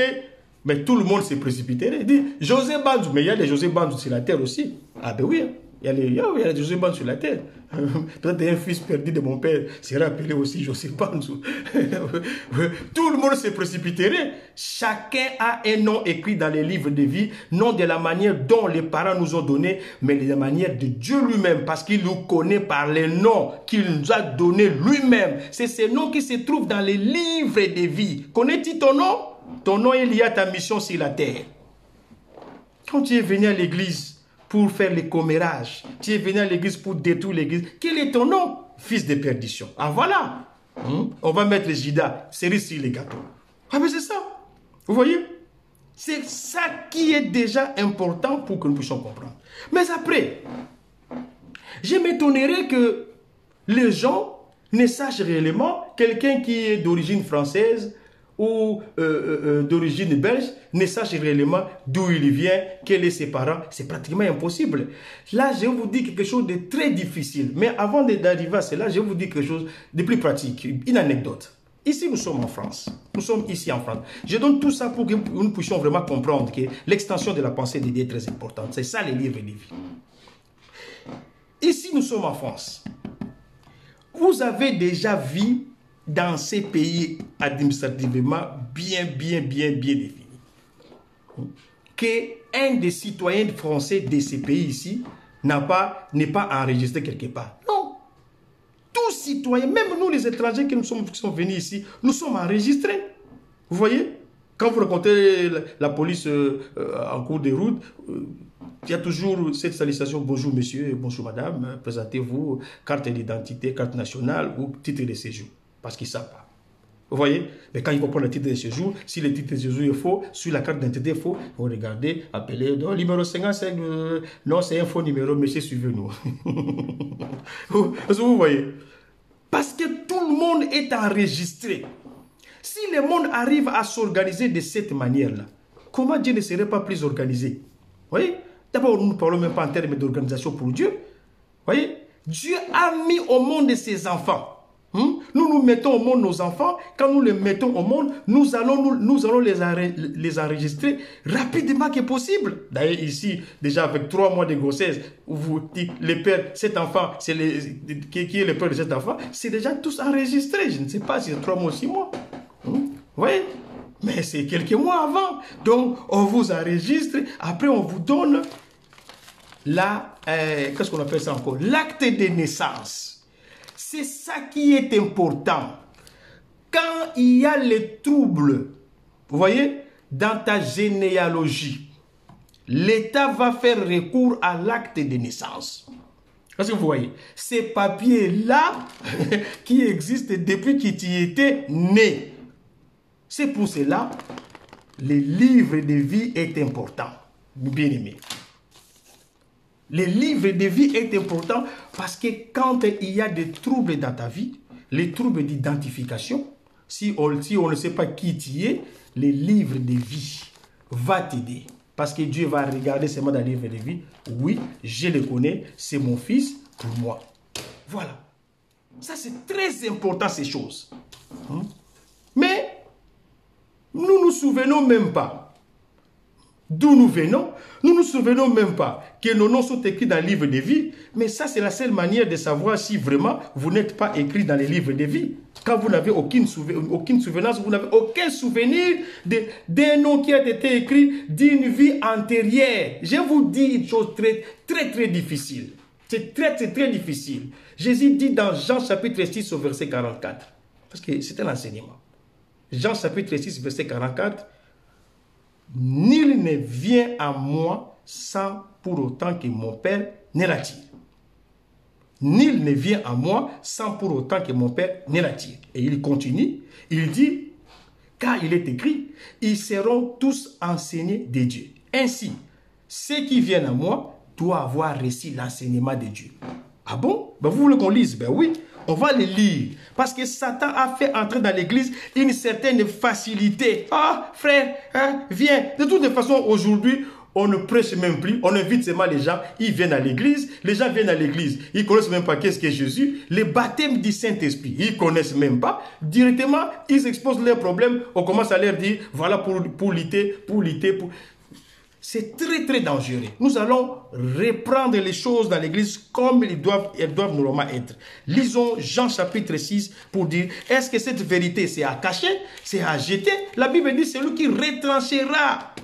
mais tout le monde s'est précipité. Il dit José Banzou, mais il y a des José Banzou sur la terre aussi. Ah ben oui. Il y a des José Banzou sur la terre. Peut-être un fils perdu de mon père sera appelé aussi José Banzou. Tout le monde s'est précipité. Chacun a un nom écrit dans les livres de vie, non de la manière dont les parents nous ont donné, mais de la manière de Dieu lui-même, parce qu'il nous connaît par les noms qu'il nous a donnés lui-même. C'est ces noms qui se trouvent dans les livres de vie. Connais-tu ton nom? Ton nom est lié à ta mission sur la terre. Quand tu es venu à l'église pour faire les commérages, tu es venu à l'église pour détruire l'église, quel est ton nom? Fils de perdition. Ah voilà. On va mettre les Judas, cerise sur les gâteaux. Ah mais c'est ça. Vous voyez? C'est ça qui est déjà important pour que nous puissions comprendre. Mais après, je m'étonnerais que les gens ne sachent réellement, quelqu'un qui est d'origine française ou d'origine belge, ne sache réellement d'où il vient, quels sont ses parents. C'est pratiquement impossible. Là, je vais vous dire quelque chose de très difficile. Mais avant d'arriver à cela, je vais vous dire quelque chose de plus pratique. Une anecdote. Ici, nous sommes en France. Nous sommes ici en France. Je donne tout ça pour que nous puissions vraiment comprendre que l'extension de la pensée de Dieu est très importante. C'est ça les livres de vie. Ici, nous sommes en France. Vous avez déjà vu dans ces pays administrativement bien définis, qu'un des citoyens français de ces pays ici n'est pas enregistré quelque part. Non. Tous citoyens, même nous les étrangers qui sont venus ici, nous sommes enregistrés. Vous voyez? Quand vous rencontrez la police en cours de route, il y a toujours cette salutation, bonjour monsieur, bonjour madame, présentez-vous, carte d'identité, carte nationale ou titre de séjour. Parce qu'ils ne savent pas. Vous voyez? Mais quand il comprend le titre de séjour, si le titre de séjour est faux, sur la carte d'identité est faux, vous regardez, appelez, donc, numéro 55, non, c'est un faux numéro, monsieur, suivez-nous. Vous voyez? Parce que tout le monde est enregistré. Si le monde arrive à s'organiser de cette manière-là, comment Dieu ne serait pas plus organisé? Vous voyez? D'abord, nous ne parlons même pas en termes d'organisation pour Dieu. Vous voyez? Dieu a mis au monde ses enfants. Nous mettons au monde nos enfants. Quand nous les mettons au monde, nous allons les enregistrer rapidement que possible. D'ailleurs, ici, déjà avec 3 mois de grossesse, vous dites, le père, cet enfant, qui est le père de cet enfant, c'est déjà tous enregistré. Je ne sais pas si c'est 3 mois ou 6 mois. Vous voyez? Mais c'est quelques mois avant. Donc, on vous enregistre. Après, on vous donne qu'est-ce qu'on appelle ça encore? L'acte de naissance. C'est ça qui est important. Quand il y a les troubles, vous voyez, dans ta généalogie, l'État va faire recours à l'acte de naissance. Est-ce que vous voyez? Ces papiers-là qui existent depuis que tu étais né. C'est pour cela le livre de vie est important, bien aimé. Le livre de vie est important parce que quand il y a des troubles dans ta vie, les troubles d'identification, si on ne sait pas qui tu es, le livre de vie va t'aider. Parce que Dieu va regarder seulement dans le livre de vie. Oui, je le connais, c'est mon fils pour moi. Voilà. Ça, c'est très important, ces choses. Mais, nous ne nous souvenons même pas d'où nous venons. Nous ne nous souvenons même pas que nos noms sont écrits dans le livre de vie. Mais ça, c'est la seule manière de savoir si vraiment vous n'êtes pas écrit dans les livres de vie. Quand vous n'avez aucune souvenance, vous n'avez aucun souvenir d'un nom qui a été écrit d'une vie antérieure. Je vous dis une chose très difficile. C'est très difficile. Jésus dit dans Jean chapitre 6 au verset 44. Parce que c'est un enseignement. Jean chapitre 6 verset 44. Nul ne vient à moi sans pour autant que mon Père ne l'attire. Nul ne vient à moi sans pour autant que mon Père ne l'attire. Et il continue, il dit, car il est écrit, ils seront tous enseignés de Dieu. Ainsi, ceux qui viennent à moi doivent avoir reçu l'enseignement de Dieu. Ah bon? Ben vous voulez qu'on lise? Ben oui. On va les lire. Parce que Satan a fait entrer dans l'église une certaine facilité. Ah, frère, viens. De toute façon, aujourd'hui, on ne prêche même plus. On invite seulement les gens. Ils viennent à l'église. Les gens viennent à l'église. Ils ne connaissent même pas qu'est-ce qu'est Jésus. Les baptêmes du Saint-Esprit, ils ne connaissent même pas. Directement, ils exposent leurs problèmes. On commence à leur dire, voilà pour lutter. C'est très dangereux. Nous allons reprendre les choses dans l'église comme elles doivent normalement être. Lisons Jean chapitre 6 pour dire, est-ce que cette vérité c'est à cacher, c'est à jeter? La Bible dit, c'est lui qui retranchera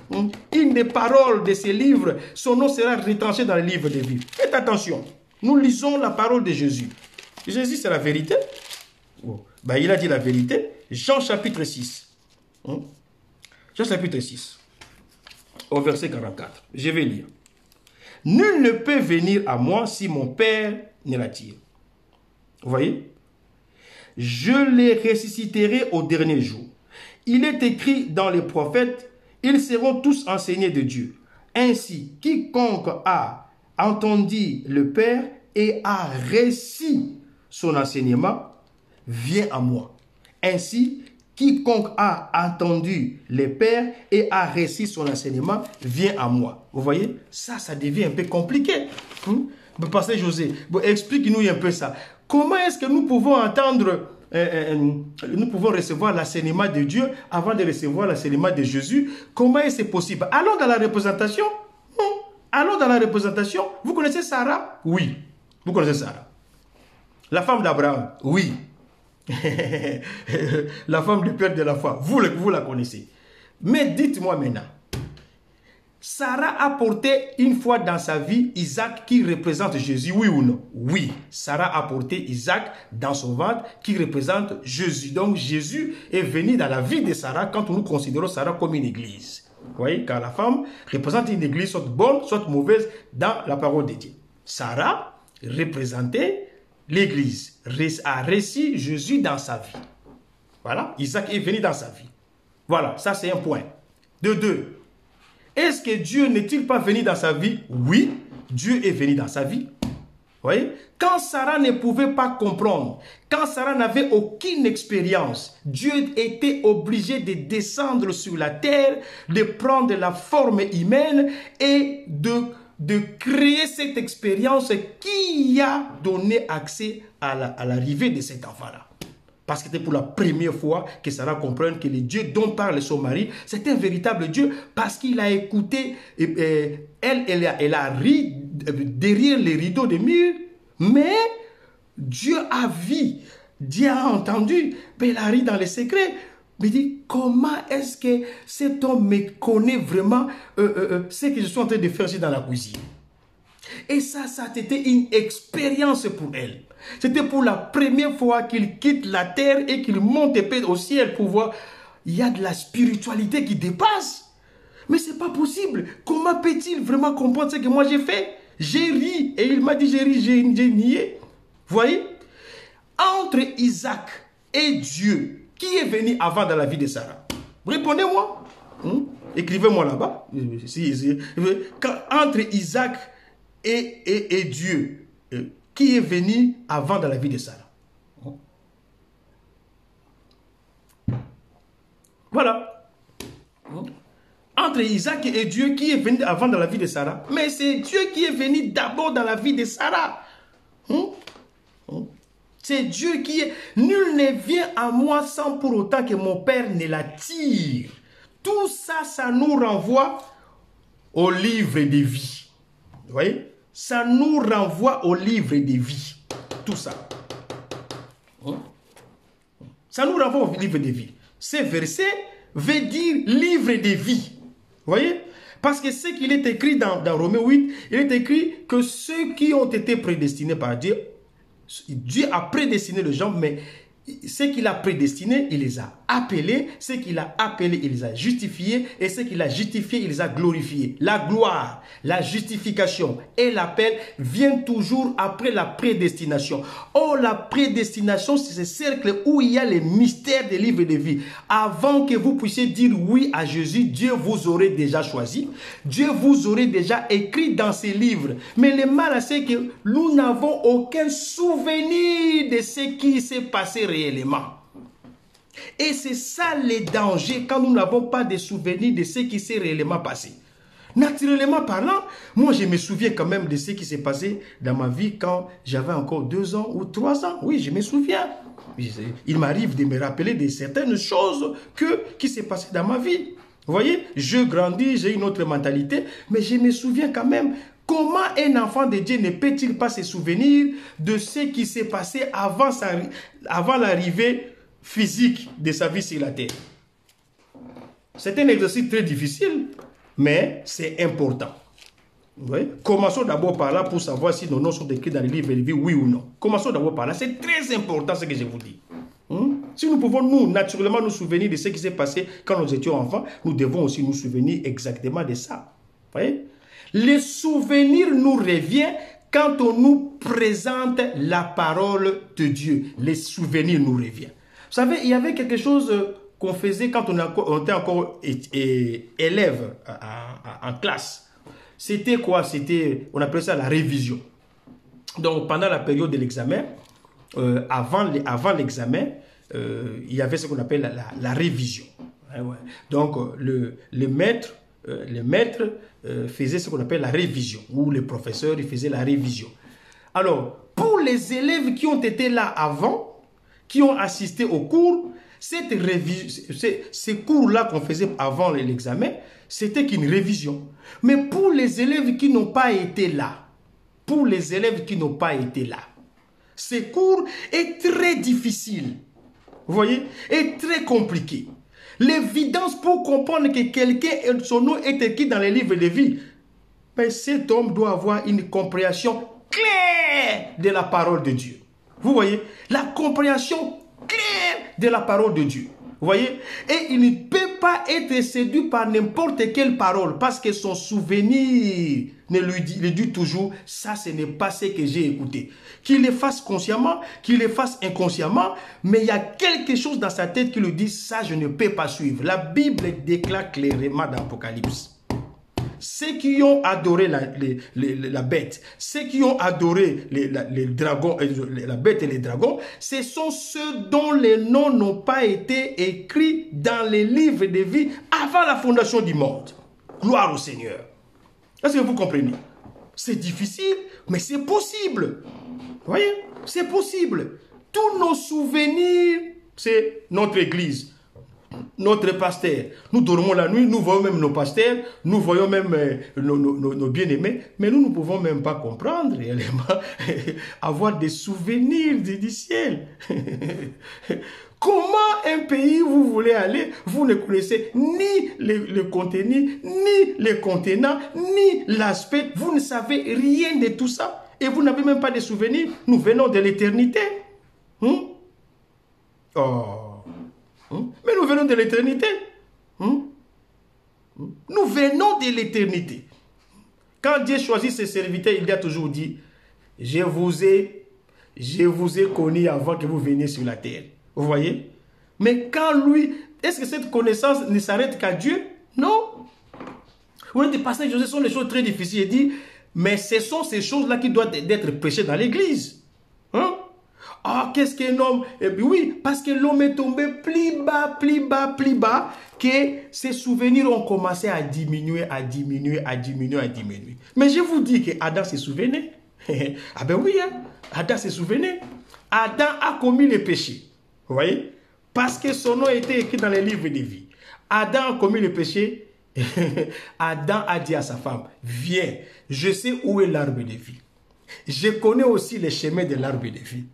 une des paroles de ces livres. Son nom sera retranché dans le livre de vie. Faites attention. Nous lisons la parole de Jésus. Jésus c'est la vérité. Ben, il a dit la vérité. Jean chapitre 6. Jean chapitre 6. Au verset 44. Je vais lire. Nul ne peut venir à moi si mon Père ne l'attire. Vous voyez? Je les ressusciterai au dernier jour. Il est écrit dans les prophètes, ils seront tous enseignés de Dieu. Ainsi, quiconque a entendu le Père et a reçu son enseignement, vient à moi. Ainsi, quiconque a entendu le Père et a reçu son enseignement, vient à moi. Vous voyez, ça devient un peu compliqué. Pasteur José, explique-nous un peu ça. Comment est-ce que nous pouvons entendre, nous pouvons recevoir l'enseignement de Dieu avant de recevoir l'enseignement de Jésus? Comment est-ce possible? Allons dans la représentation. Allons dans la représentation. Vous connaissez Sarah? Oui. Vous connaissez Sarah? La femme d'Abraham? Oui. La femme du père de la foi, vous la connaissez. Mais dites-moi maintenant, Sarah a porté une fois dans sa vie Isaac qui représente Jésus, oui ou non? Oui, Sarah a porté Isaac dans son ventre qui représente Jésus. Donc Jésus est venu dans la vie de Sarah quand nous considérons Sarah comme une église. Vous voyez, car la femme représente une église soit bonne, soit mauvaise dans la parole de Dieu. Sarah représentait l'église, a reçu Jésus dans sa vie. Voilà, Isaac est venu dans sa vie. Voilà, ça c'est un point. De deux, est-ce que Dieu n'est-il pas venu dans sa vie? Oui, Dieu est venu dans sa vie. Vous voyez? Quand Sarah ne pouvait pas comprendre, quand Sarah n'avait aucune expérience, Dieu était obligé de descendre sur la terre, de prendre la forme humaine et de créer cette expérience qui a donné accès à l'arrivée de cet enfant-là. Parce que c'était pour la première fois que Sarah comprenne que le Dieu dont parle son mari, c'est un véritable Dieu parce qu'il a écouté, elle a ri derrière les rideaux de mur, mais Dieu a vu, Dieu a entendu, mais elle a ri dans les secrets. Mais dit, comment est-ce que cet homme me connaît vraiment ce que je suis en train de faire ici dans la cuisine? Et ça a été une expérience pour elle. C'était pour la première fois qu'il quitte la terre et qu'il monte au ciel pour voir. Il y a de la spiritualité qui dépasse. Mais c'est pas possible. Comment peut-il vraiment comprendre ce que moi j'ai fait? J'ai ri et il m'a dit j'ai ri, j'ai nié. Vous voyez? Entre Isaac et Dieu, qui est venu avant dans la vie de Sarah? Répondez-moi. Écrivez-moi là-bas. Entre Isaac et Dieu, qui est venu avant dans la vie de Sarah. Voilà. Entre Isaac et Dieu, qui est venu avant dans la vie de Sarah. Mais c'est Dieu qui est venu d'abord dans la vie de Sarah. C'est Dieu qui est... Nul ne vient à moi sans pour autant que mon Père ne l'attire. Tout ça, ça nous renvoie au livre de vie. Vous voyez? Ça nous renvoie au livre de vie. Tout ça. Ça nous renvoie au livre de vie. Ces versets veut dire livre de vie. Vous voyez? Parce que ce qu'il est écrit dans Romains 8, il est écrit que ceux qui ont été prédestinés par Dieu, Dieu a prédestiné les gens, mais ce qu'il a prédestiné, il les a appelés. Ce qu'il a appelés, il les a justifiés. Et ce qu'il a justifié, il les a glorifiés. La gloire, la justification et l'appel viennent toujours après la prédestination. Oh, la prédestination, c'est ce cercle où il y a les mystères des livres de vie. Avant que vous puissiez dire oui à Jésus, Dieu vous aurait déjà choisi. Dieu vous aurait déjà écrit dans ses livres. Mais le mal, c'est que nous n'avons aucun souvenir de ce qui s'est passé réellement. Et c'est ça le danger quand nous n'avons pas de souvenirs de ce qui s'est réellement passé. Naturellement parlant, moi je me souviens quand même de ce qui s'est passé dans ma vie quand j'avais encore 2 ans ou 3 ans. Oui, je me souviens. Il m'arrive de me rappeler de certaines choses qui s'est passé dans ma vie. Vous voyez, je grandis, j'ai une autre mentalité, mais je me souviens quand même. Comment un enfant de Dieu ne peut-il pas se souvenir de ce qui s'est passé avant l'arrivée physique de sa vie sur la terre? C'est un exercice très difficile, mais c'est important. Vous voyez? Commençons d'abord par là pour savoir si nos noms sont écrits dans les livres de vie, oui ou non. Commençons d'abord par là. C'est très important ce que je vous dis. Si nous pouvons naturellement nous souvenir de ce qui s'est passé quand nous étions enfants, nous devons aussi nous souvenir exactement de ça. Vous voyez? Le souvenir nous revient quand on nous présente la parole de Dieu. Les souvenirs nous reviennent. Vous savez, il y avait quelque chose qu'on faisait quand on était encore élève en classe. C'était quoi? On appelait ça la révision. Donc, pendant la période de l'examen, avant l'examen, il y avait ce qu'on appelle la révision. Donc, le maître faisait ce qu'on appelle la révision, ou le professeur il faisait la révision. Alors, pour les élèves qui ont été là avant, qui ont assisté au cours, ces cours-là qu'on faisait avant l'examen, c'était qu'une révision. Mais pour les élèves qui n'ont pas été là, ce cours est très difficile, vous voyez, et très compliqué. L'évidence pour comprendre que quelqu'un, son nom est écrit dans les livres de vie, mais cet homme doit avoir une compréhension claire de la parole de Dieu. Vous voyez, la compréhension claire de la parole de Dieu. Vous voyez, et il ne peut pas être séduit par n'importe quelle parole parce que son souvenir lui dit toujours, ça ce n'est pas ce que j'ai écouté. Qu'il le fasse consciemment, qu'il le fasse inconsciemment, mais il y a quelque chose dans sa tête qui lui dit, ça je ne peux pas suivre. La Bible déclare clairement dans l'Apocalypse. Ceux qui ont adoré la bête, ceux qui ont adoré les dragons, la bête et les dragons, ce sont ceux dont les noms n'ont pas été écrits dans les livres de vie avant la fondation du monde. Gloire au Seigneur. Est-ce que vous comprenez? C'est difficile, mais c'est possible. Vous voyez? C'est possible. Tous nos souvenirs, c'est notre église. Notre pasteur, nous dormons la nuit, nous voyons même nos pasteurs, nous voyons même nos bien-aimés, mais nous ne pouvons même pas comprendre réellement, avoir des souvenirs du ciel. Comment un pays vous voulez aller, vous ne connaissez ni le contenu, ni le contenant, ni l'aspect, vous ne savez rien de tout ça, et vous n'avez même pas de souvenirs. Nous venons de l'éternité. Mais nous venons de l'éternité. Nous venons de l'éternité. Quand Dieu choisit ses serviteurs, il a toujours dit, je vous ai connu avant que vous veniez sur la terre. Vous voyez? Mais quand lui, est-ce que cette connaissance ne s'arrête qu'à Dieu? Non. Oui, des passages, ce sont des choses très difficiles. Il dit, mais ce sont ces choses-là qui doivent être prêchées dans l'église. Ah, qu'est-ce qu'un homme? Eh bien oui, parce que l'homme est tombé plus bas, que ses souvenirs ont commencé à diminuer. Mais je vous dis que Adam se souvenait. Ah ben oui, Adam se souvenait. Adam a commis le péché. Vous voyez? Parce que son nom était écrit dans les livres de vie. Adam a commis le péché. Adam a dit à sa femme, viens, je sais où est l'arbre de vie. Je connais aussi les chemins de l'arbre de vie.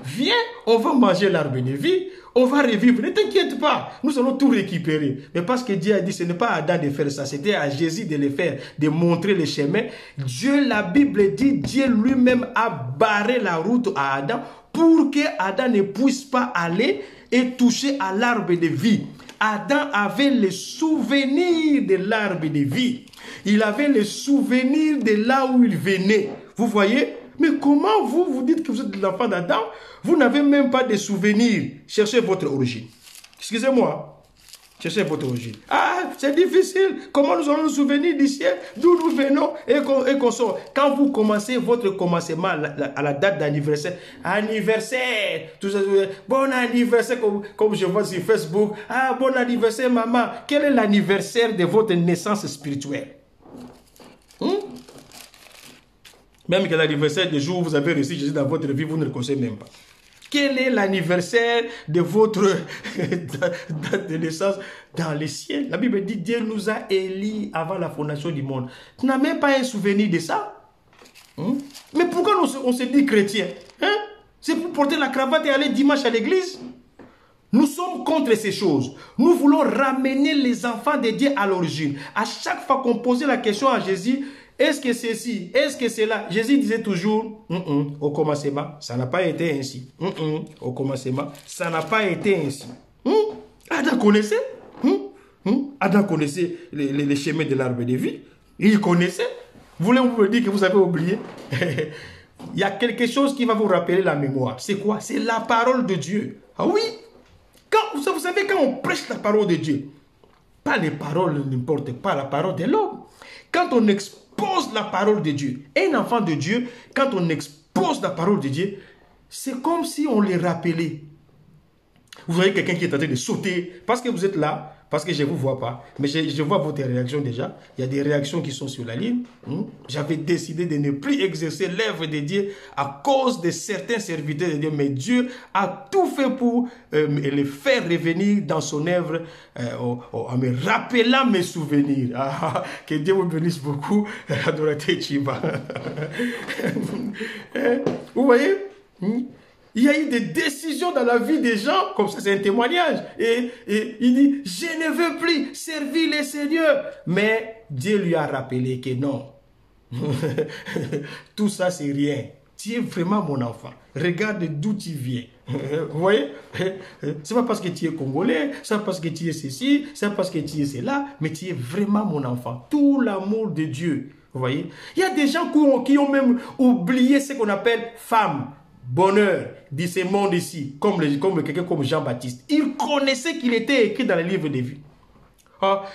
Viens, on va manger l'arbre de vie, on va revivre. Ne t'inquiète pas, nous allons tout récupérer. Mais parce que Dieu a dit, ce n'est pas à Adam de faire ça, c'était à Jésus de le faire, de montrer le chemin. Dieu, la Bible dit, Dieu lui-même a barré la route à Adam pour que Adam ne puisse pas aller et toucher à l'arbre de vie. Adam avait le souvenir de l'arbre de vie. Il avait le souvenir de là où il venait. Vous voyez? Mais comment vous dites que vous êtes l'enfant d'Adam? Vous n'avez même pas de souvenirs. Cherchez votre origine. Excusez-moi. Cherchez votre origine. Ah, c'est difficile. Comment nous allons nous souvenir du ciel, d'où nous venons et qu'on sort? Quand vous commencez votre commencement à la date d'anniversaire, tout ça, bon anniversaire, comme je vois sur Facebook. Ah, bon anniversaire, maman. Quel est l'anniversaire de votre naissance spirituelle? Même que l'anniversaire du jour où vous avez reçu Jésus dans votre vie, vous ne le connaissez même pas. Quel est l'anniversaire de votre date de naissance dans les ciels? La Bible dit, Dieu nous a élis avant la fondation du monde. Tu n'as même pas un souvenir de ça? Mais pourquoi on se dit chrétien? C'est pour porter la cravate et aller dimanche à l'église? Nous sommes contre ces choses. Nous voulons ramener les enfants de Dieu à l'origine. À chaque fois qu'on posait la question à Jésus, est-ce que c'est ci? Est-ce que c'est là? Jésus disait toujours, au commencement, ça n'a pas été ainsi. Au commencement, ça n'a pas été ainsi. Adam connaissait. Adam connaissait les chemins de l'arbre de vie. Il connaissait. Voulez-vous me dire que vous avez oublié? Il y a quelque chose qui va vous rappeler la mémoire. C'est quoi? C'est la parole de Dieu. Ah oui? Vous savez, quand on prêche la parole de Dieu, pas les paroles n'importe pas, la parole de l'homme. Quand on expose la parole de Dieu, un enfant de Dieu, quand on expose la parole de Dieu, c'est comme si on les rappelait. Vous voyez quelqu'un qui est en train de sauter, parce que vous êtes là, parce que je ne vous vois pas, mais je vois votre réaction déjà. Il y a des réactions qui sont sur la ligne. J'avais décidé de ne plus exercer l'œuvre de Dieu à cause de certains serviteurs de Dieu, mais Dieu a tout fait pour les faire revenir dans son œuvre en me rappelant mes souvenirs. Que Dieu vous bénisse beaucoup, Adorateur Chiba. Vous voyez? Il y a eu des décisions dans la vie des gens, comme ça c'est un témoignage. Et il dit, je ne veux plus servir les seigneurs. Mais Dieu lui a rappelé que non. Tout ça c'est rien. Tu es vraiment mon enfant. Regarde d'où tu viens. Vous voyez? C'est pas parce que tu es congolais, c'est pas parce que tu es ceci, c'est pas parce que tu es cela, mais tu es vraiment mon enfant. Tout l'amour de Dieu. Vous voyez? Il y a des gens qui ont même oublié ce qu'on appelle femme, bonheur, de ce monde ici, comme quelqu'un comme Jean-Baptiste. Il connaissait qu'il était écrit dans le livre de vie.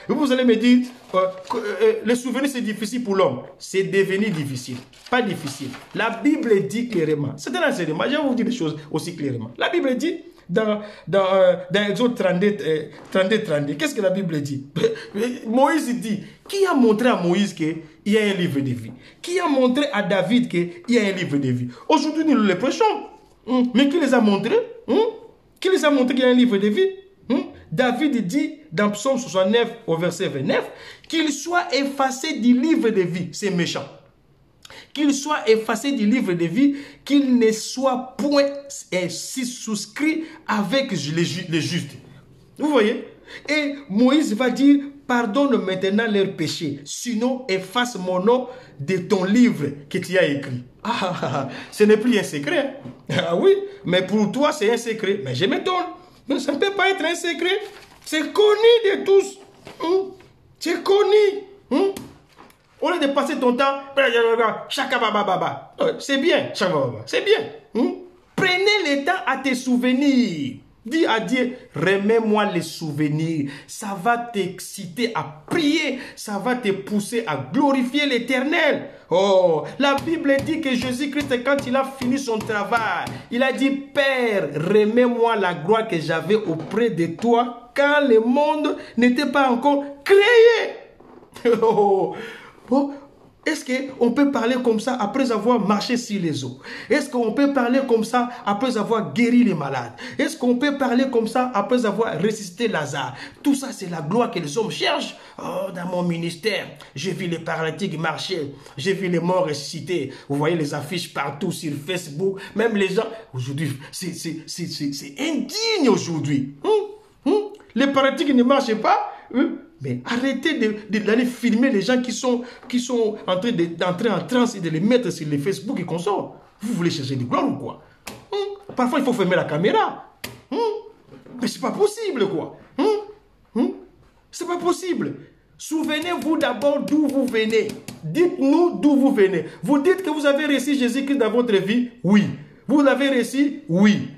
Vous allez me dire, les souvenirs c'est difficile pour l'homme. C'est devenu difficile. Pas difficile. La Bible dit clairement. C'est un enseignement. Je vais vous dire des choses aussi clairement. La Bible dit dans Exode 32, qu'est-ce que la Bible dit? Moïse dit, qui a montré à Moïse qu'il y a un livre de vie? Qui a montré à David qu'il y a un livre de vie? Aujourd'hui, nous le prêchons. Mais qui les a montrés? Qui les a montré qu'il y a un livre de vie? David dit dans Psaume 69 au verset 29 qu'il soit effacé du livre de vie. C'est méchant. Qu'il soit effacé du livre de vie, qu'il ne soit point si souscrit avec les justes. Vous voyez? Et Moïse va dire, pardonne maintenant leurs péchés, sinon efface mon nom de ton livre que tu as écrit. Ce n'est plus un secret. Ah oui, mais pour toi c'est un secret. Mais je m'étonne. Mais ça ne peut pas être un secret. C'est connu de tous. C'est connu. Au lieu de passer ton temps, c'est bien, c'est bien. Prenez le temps à te souvenir. Dis à Dieu, remets-moi les souvenirs. Ça va t'exciter à prier. Ça va te pousser à glorifier l'Éternel. Oh, la Bible dit que Jésus-Christ, quand il a fini son travail, il a dit, Père, remets-moi la gloire que j'avais auprès de toi quand le monde n'était pas encore créé. Oh. Est-ce qu'on peut parler comme ça après avoir marché sur les eaux? Est-ce qu'on peut parler comme ça après avoir guéri les malades? Est-ce qu'on peut parler comme ça après avoir ressuscité Lazare? Tout ça, c'est la gloire que les hommes cherchent. Oh, dans mon ministère, j'ai vu les paralytiques marcher. J'ai vu les morts ressuscités. Vous voyez les affiches partout sur Facebook. Même les gens, aujourd'hui, c'est indigne aujourd'hui. Les paralytiques ne marchent pas. Mais arrêtez d'aller filmer les gens qui sont en train d'entrer en transe et de les mettre sur les Facebook et qu'on sort. Vous voulez chercher du gloire ou quoi? Parfois, il faut fermer la caméra. Mais c'est pas possible, quoi. C'est pas possible. Souvenez-vous d'abord d'où vous venez. Dites-nous d'où vous venez. Vous dites que vous avez reçu Jésus-Christ dans votre vie? Oui. Vous l'avez reçu? Oui.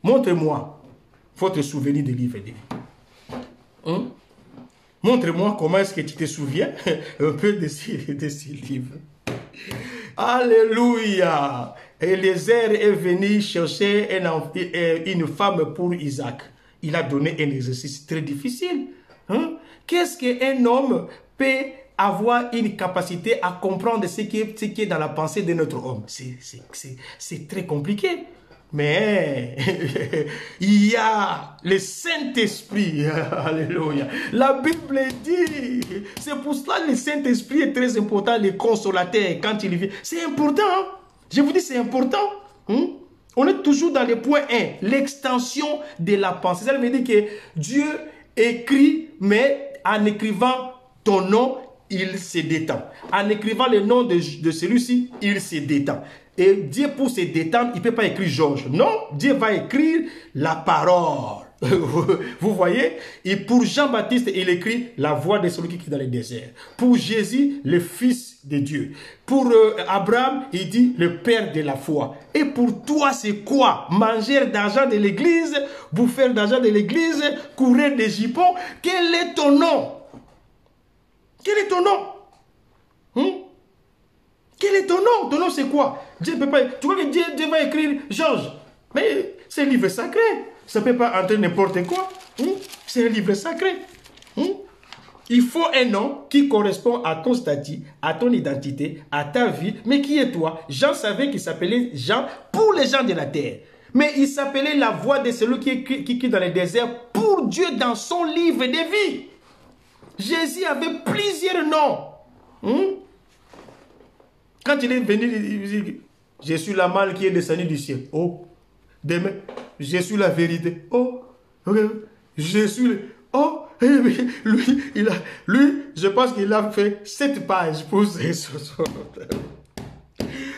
Montrez-moi votre souvenir de livre de vie. Montre-moi comment est-ce que tu te souviens un peu de ce livre. Alléluia. Eliezer est venu chercher une femme pour Isaac. Il a donné un exercice très difficile. Qu'est-ce qu'un homme peut avoir une capacité à comprendre ce qui est dans la pensée de notre homme? C'est très compliqué. Mais il y a le Saint-Esprit. Alléluia. La Bible dit, c'est pour cela que le Saint-Esprit est très important, le consolateur, quand il vient. C'est important. Je vous dis, c'est important. On est toujours dans le point 1, l'extension de la pensée. Ça veut dire que Dieu écrit, mais en écrivant ton nom, il se détend. En écrivant le nom de celui-ci, il se détend. Et Dieu, pour se détendre, il ne peut pas écrire Georges. Non, Dieu va écrire la parole. Vous voyez? Et pour Jean-Baptiste, il écrit la voix de celui qui est dans le désert. Pour Jésus, le Fils de Dieu. Pour Abraham, il dit le Père de la foi. Et pour toi, c'est quoi? Manger d'argent de l'église, bouffer d'argent de l'église, courir des jupons. Quel est ton nom? Quel est ton nom? Quel est ton nom? Ton nom, c'est quoi? Dieu peut pas. Tu vois que Dieu va écrire Georges. Mais c'est un livre sacré. Ça ne peut pas entrer n'importe quoi. C'est un livre sacré. Il faut un nom qui correspond à ton statut, à ton identité, à ta vie. Mais qui est toi? Jean savait qu'il s'appelait Jean pour les gens de la terre. Mais il s'appelait la voix de celui qui est dans le désert pour Dieu dans son livre de vie. Jésus avait plusieurs noms. Quand il est venu, il dit, je suis la manne qui est descendue du ciel. Oh, demain, je suis la vérité. Oh, je suis le... Oh, lui, je pense qu'il a fait 7 pages pour ce soir.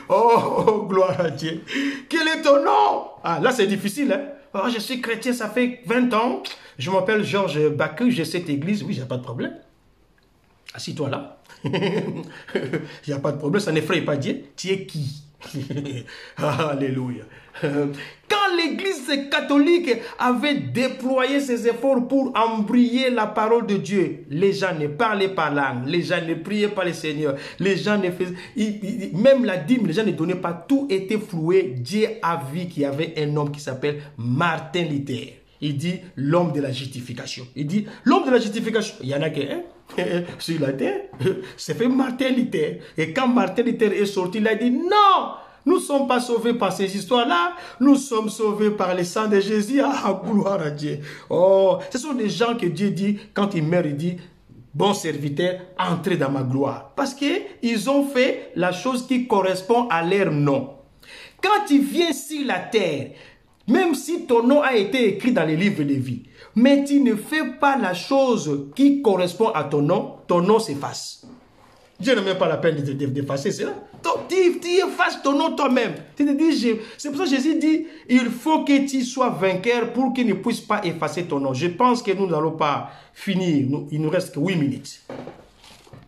Oh, gloire à Dieu. Quel est ton nom? Ah, là, c'est difficile, hein? Oh, je suis chrétien, ça fait 20 ans. Je m'appelle Georges Bacu, j'ai cette église. Oui, il n'y a pas de problème. Assis-toi là. Il n'y a pas de problème, ça n'effraie pas Dieu. Tu es qui? Alléluia. Quand l'église catholique avait déployé ses efforts pour embrayer la parole de Dieu, les gens ne parlaient pas langue, les gens ne priaient pas le Seigneur, les gens ne faisaient, même la dîme, les gens ne donnaient pas, tout était floué. Dieu a vu qu'il y avait un homme qui s'appelle Martin Luther. Il dit l'homme de la justification. Il dit l'homme de la justification. Il y en a qu'un sur la terre. C'est fait Martin Luther. Et quand Martin Luther est sorti, il a dit non, nous ne sommes pas sauvés par ces histoires-là. Nous sommes sauvés par le sang de Jésus. Ah, gloire à Dieu. Oh, ce sont des gens que Dieu dit, quand ils meurent, il dit bon serviteur, entrez dans ma gloire. Parce qu'ils ont fait la chose qui correspond à leur nom. Quand tu viens sur la terre, même si ton nom a été écrit dans les livres de vie, mais tu ne fais pas la chose qui correspond à ton nom s'efface. Dieu n'a même pas la peine d'effacer cela. Tu effaces ton nom toi-même. C'est pour ça que Jésus dit, il faut que tu sois vainqueur pour qu'il ne puisse pas effacer ton nom. Je pense que nous n'allons pas finir. Il nous reste que 8 minutes.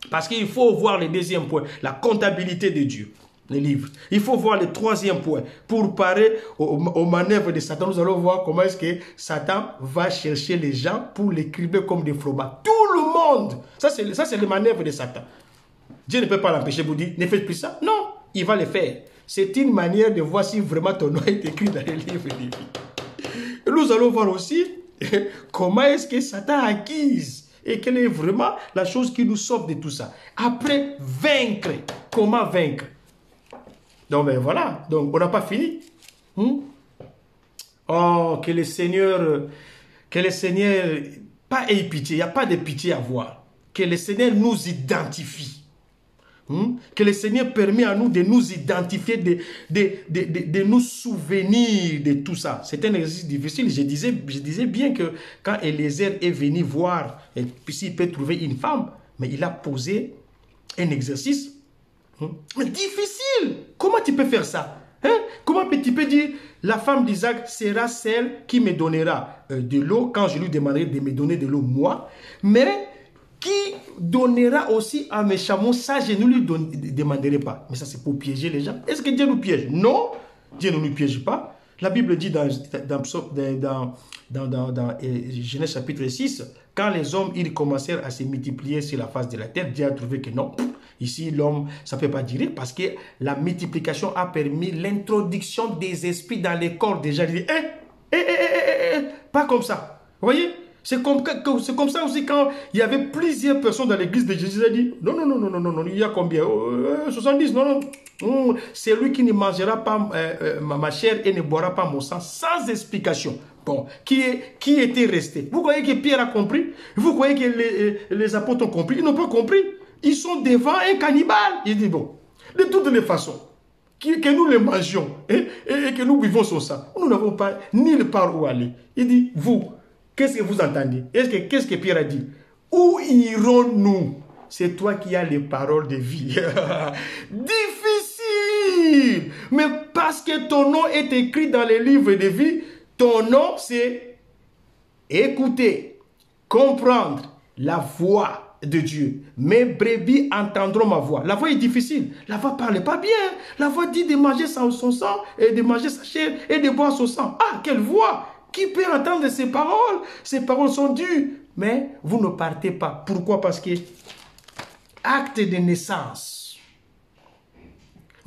Parce qu'il faut voir le deuxième point, la comptabilité de Dieu. Les livres. Il faut voir le troisième point. Pour parer aux manœuvres de Satan, nous allons voir comment est-ce que Satan va chercher les gens pour les criber comme des fromages. Tout le monde. Ça, c'est les manœuvres de Satan. Dieu ne peut pas l'empêcher pour dire, ne faites plus ça. Non, il va le faire. C'est une manière de voir si vraiment ton nom est écrit dans les livres de vie. Nous allons voir aussi comment est-ce que Satan acquise et quelle est vraiment la chose qui nous sauve de tout ça. Après, vaincre. Comment vaincre? Donc, ben voilà. Donc, on n'a pas fini. Oh, que le Seigneur, pas ait pitié. Il n'y a pas de pitié à voir. Que le Seigneur nous identifie. Que le Seigneur permet à nous de nous identifier, de nous souvenir de tout ça. C'est un exercice difficile. Je disais bien que quand Eliezer est venu voir, et puis s'il peut trouver une femme, mais il a posé un exercice. Mais difficile. Comment tu peux faire ça? Comment tu peux dire la femme d'Isaac sera celle qui me donnera de l'eau quand je lui demanderai de me donner de l'eau moi, mais qui donnera aussi à mes chameaux, ça je ne lui demanderai pas. Mais ça c'est pour piéger les gens. Est-ce que Dieu nous piège? Non, Dieu ne nous piège pas. La Bible dit dans Genèse chapitre 6, quand les hommes ils commencèrent à se multiplier sur la face de la terre, Dieu a trouvé que non. Ici, l'homme, ça ne peut pas durer parce que la multiplication a permis l'introduction des esprits dans les corps des gens. Il dit, pas comme ça. Vous voyez? C'est comme ça aussi quand il y avait plusieurs personnes dans l'église de Jésus. Il a dit, non, il y a combien? 70, non. C'est lui qui ne mangera pas ma chair et ne boira pas mon sang sans explication. Bon, qui était resté? Vous voyez que Pierre a compris? Vous voyez que les apôtres ont compris? Ils n'ont pas compris. Ils sont devant un cannibale. Il dit, bon, de toutes les façons, que nous les mangions et que nous buvons son sang, nous n'avons pas ni le part où aller. Il dit, vous, qu'est-ce que vous entendez? Qu'est-ce que Pierre a dit? Où irons-nous? C'est toi qui as les paroles de vie. Difficile! Mais parce que ton nom est écrit dans les livres de vie, ton nom c'est écouter, comprendre la voix de Dieu. Mes brebis entendront ma voix. La voix est difficile. La voix ne parle pas bien. La voix dit de manger son sang et de manger sa chair et de boire son sang. Ah, quelle voix! Qui peut entendre ces paroles? Ces paroles sont dures. Mais vous ne partez pas. Pourquoi? Parce que acte de naissance.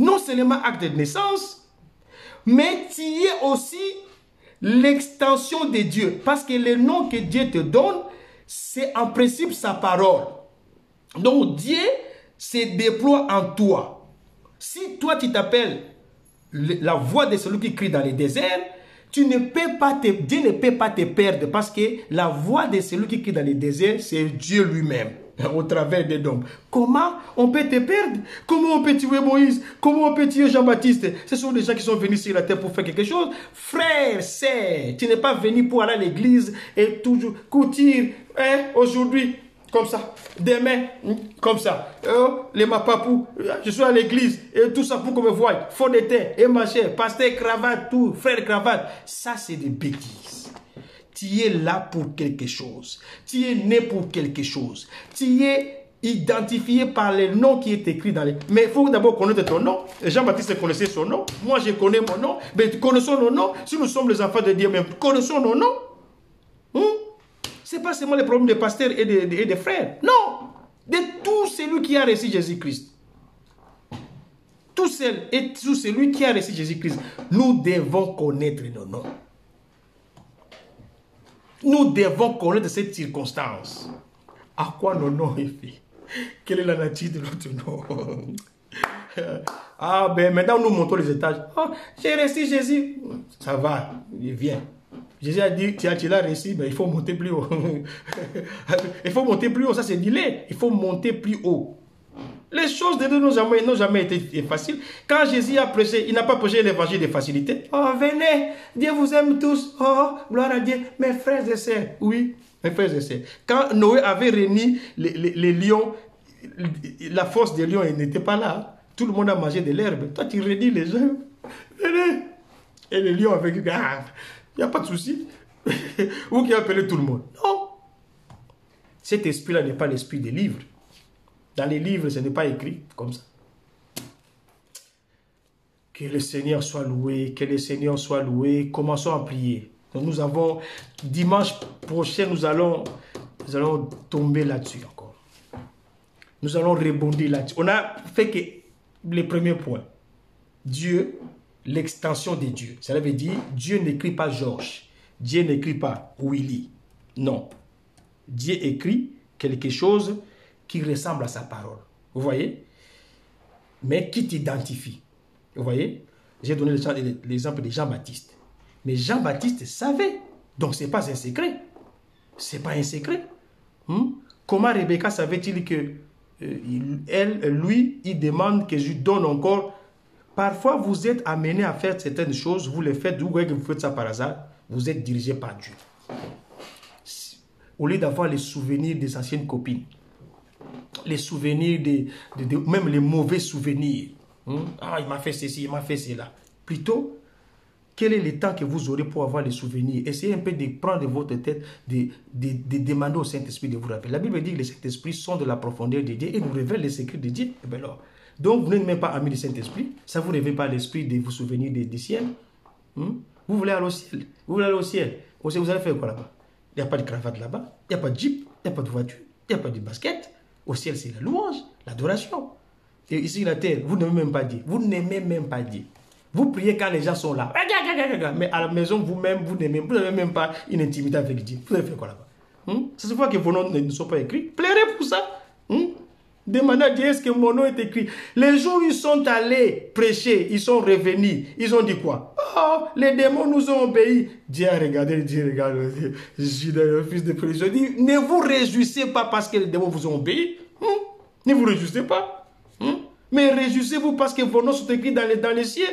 Non seulement acte de naissance, mais tu es aussi l'extension de Dieu. Parce que le nom que Dieu te donne, c'est en principe sa parole. Donc Dieu se déploie en toi. Si toi tu t'appelles la voix de celui qui crie dans les déserts, Dieu ne peut pas te perdre parce que la voix de celui qui crie dans les déserts, c'est Dieu lui-même au travers des dons. Comment on peut te perdre? Comment on peut tuer Moïse? Comment on peut tuer Jean-Baptiste? Ce sont des gens qui sont venus sur la terre pour faire quelque chose. Frère, sœur, tu n'es pas venu pour aller à l'église et toujours coutir. Aujourd'hui, comme ça. Des mains, comme ça. Les mapapous, je suis à l'église, et tout ça pour qu'on me voie. Fond de teint, et machin, pasteur, cravate, tout, frère, cravate. Ça, c'est des bêtises. Tu es là pour quelque chose. Tu es né pour quelque chose. Tu es identifié par le nom qui est écrit dans les... Mais il faut d'abord connaître ton nom. Jean-Baptiste connaissait son nom. Moi, je connais mon nom. Mais connaissons nos noms. Si nous sommes les enfants de Dieu, même connaissons nos noms. Ce n'est pas seulement le problème des pasteurs et des frères. Non. De tout celui qui a reçu Jésus-Christ. Tout celui qui a reçu Jésus-Christ. Nous devons connaître nos noms. Nous devons connaître cette circonstance. À quoi nos noms est fait? Quelle est la nature de notre nom? Ah ben maintenant nous montons les étages. Oh, j'ai reçu Jésus. Ça va, il vient. Jésus a dit, tu l'as reçu, mais il faut monter plus haut. Il faut monter plus haut, ça c'est dilé. Il faut monter plus haut. Les choses de Dieu n'ont jamais été faciles. Quand Jésus a prêché, il n'a pas prêché l'évangile de facilité. Oh, venez, Dieu vous aime tous. Oh, gloire à Dieu. Mes frères et sœurs, oui, mes frères et sœurs. Quand Noé avait réuni les lions, la force des lions n'était pas là. Tout le monde a mangé de l'herbe. Toi, tu réunis les gens. Venez. Et les lions avaient dit, ah, il n'y a pas de souci. Vous qui appelez tout le monde. Non. Cet esprit-là n'est pas l'esprit des livres. Dans les livres, ce n'est pas écrit comme ça. Que le Seigneur soit loué, que le Seigneur soit loué. Commençons à prier. Donc nous avons, dimanche prochain, nous allons tomber là-dessus encore. Nous allons rebondir là-dessus. On a fait que les premiers points. Dieu, l'extension de Dieu. Ça veut dire, Dieu n'écrit pas Georges. Dieu n'écrit pas Willy. Non. Dieu écrit quelque chose qui ressemble à sa parole. Vous voyez? Mais qui t'identifie. Vous voyez? J'ai donné l'exemple de Jean-Baptiste. Mais Jean-Baptiste savait. Donc, ce n'est pas un secret. Ce n'est pas un secret. Comment Rebecca savait-il que lui, il demande que je lui donne encore. Parfois, vous êtes amené à faire certaines choses. Vous les faites. Vous voyez que vous faites ça par hasard. Vous êtes dirigé par Dieu. Au lieu d'avoir les souvenirs des anciennes copines, les souvenirs, même les mauvais souvenirs. Ah, il m'a fait ceci, il m'a fait cela. Plutôt, quel est le temps que vous aurez pour avoir les souvenirs? Essayez un peu de prendre votre tête, de demander au Saint-Esprit de vous rappeler. La Bible dit que les Saint-Esprit sont de la profondeur de Dieu et nous révèlent les secrets de Dieu. Et bien alors, donc, vous n'êtes même pas ami du Saint-Esprit. Ça ne vous réveille pas l'esprit de vous souvenir du ciel. Vous voulez aller au ciel. Vous voulez aller au ciel. Vous allez faire quoi là-bas? Il n'y a pas de cravate là-bas. Il n'y a pas de jeep. Il n'y a pas de voiture. Il n'y a pas de basket. Au ciel, c'est la louange, l'adoration. Et ici, sur la terre, vous n'aimez même pas Dieu. Vous n'aimez même pas Dieu. Vous priez quand les gens sont là. Mais à la maison, vous-même, vous n'avez même pas une intimité avec Dieu. Vous allez faire quoi là-bas? C'est ce fois que vos noms ne sont pas écrits. Pleurez pour ça. Demandez à Dieu, est-ce que mon nom est écrit? Les jours où ils sont allés prêcher, ils sont revenus. Ils ont dit quoi? Oh, les démons nous ont obéi. Dieu a regardé, Dieu regarde. Je suis le fils de prédiction. Il dit, ne vous réjouissez pas parce que les démons vous ont obéi. Ne vous réjouissez pas. Mais réjouissez-vous parce que vos noms sont écrits dans les cieux.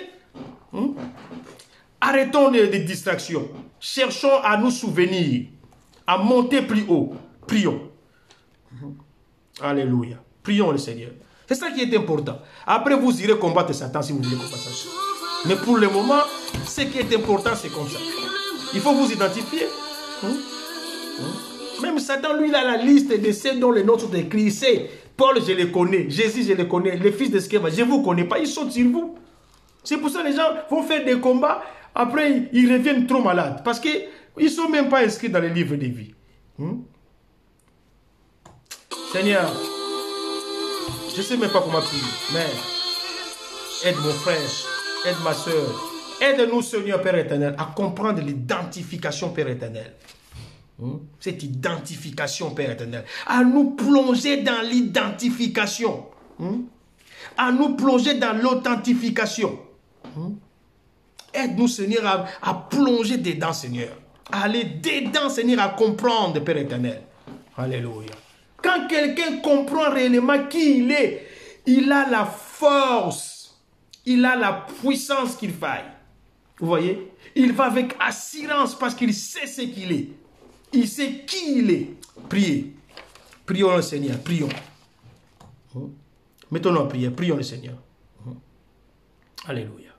Arrêtons les distractions. Cherchons à nous souvenir, à monter plus haut. Prions. Alléluia. Prions le Seigneur. C'est ça qui est important. Après, vous irez combattre Satan si vous voulez combattre Satan. Mais pour le moment, ce qui est important, c'est comme ça. Il faut vous identifier. Même Satan, lui, il a la liste de ceux dont les noms sont écrits. C'est Paul, je les connais. Jésus, je les connais. Les fils de Sceva, je ne vous connais pas. Ils sont sur vous. C'est pour ça que les gens vont faire des combats. Après, ils reviennent trop malades. Parce qu'ils ne sont même pas inscrits dans les livres de vie. Seigneur, je ne sais même pas comment prier, mais aide mon frère, aide ma soeur, aide-nous Seigneur Père éternel à comprendre l'identification Père éternel. Cette identification Père éternel, à nous plonger dans l'identification, à nous plonger dans l'authentification. Aide-nous Seigneur à plonger dedans Seigneur, à aller dedans Seigneur, à comprendre Père éternel. Alléluia. Quand quelqu'un comprend réellement qui il est, il a la force, il a la puissance qu'il faille. Vous voyez? Il va avec assurance parce qu'il sait ce qu'il est. Il sait qui il est. Priez. Prions le Seigneur, prions. Mettons-nous en prière, prions le Seigneur. Alléluia.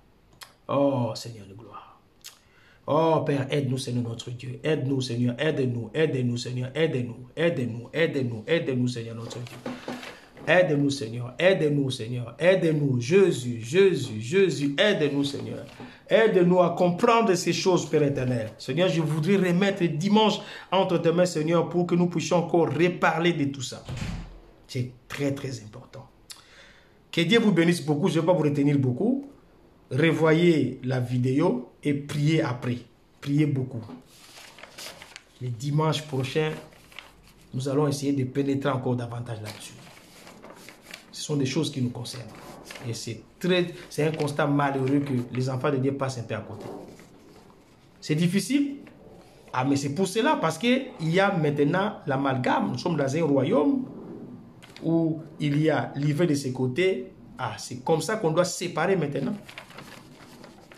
Oh Seigneur de gloire. Oh Père, aide-nous Seigneur notre Dieu. Aide-nous Seigneur, aide-nous, aide-nous Seigneur, aide-nous, aide-nous, aide-nous, aide-nous Seigneur notre Dieu. Aide-nous Seigneur, aide-nous Seigneur, aide-nous Jésus, Jésus, Jésus, aide-nous Seigneur. Aide-nous à comprendre ces choses, Père éternel. Seigneur, je voudrais remettre dimanche entre tes mains, Seigneur, pour que nous puissions encore reparler de tout ça. C'est très, très important. Que Dieu vous bénisse beaucoup. Je ne vais pas vous retenir beaucoup. Revoyez la vidéo et priez après. Priez beaucoup. Le dimanche prochain, nous allons essayer de pénétrer encore davantage là-dessus. Ce sont des choses qui nous concernent. Et c'est un constat malheureux que les enfants de Dieu passent un peu à côté. C'est difficile. Ah, mais c'est pour cela, parce qu'il y a maintenant l'amalgame. Nous sommes dans un royaume où il y a l'hiver de ses côtés. Ah, c'est comme ça qu'on doit séparer maintenant.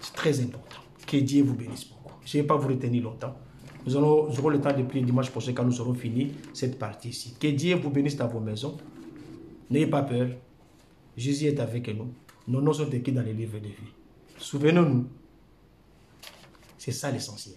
C'est très important. Que Dieu vous bénisse beaucoup. Je ne vais pas vous retenir longtemps. Nous aurons le temps de prier dimanche prochain quand nous aurons fini cette partie-ci. Que Dieu vous bénisse dans vos maisons. N'ayez pas peur. Jésus est avec nous. Nos noms sont écrits dans les livres de vie. Souvenons-nous. C'est ça l'essentiel.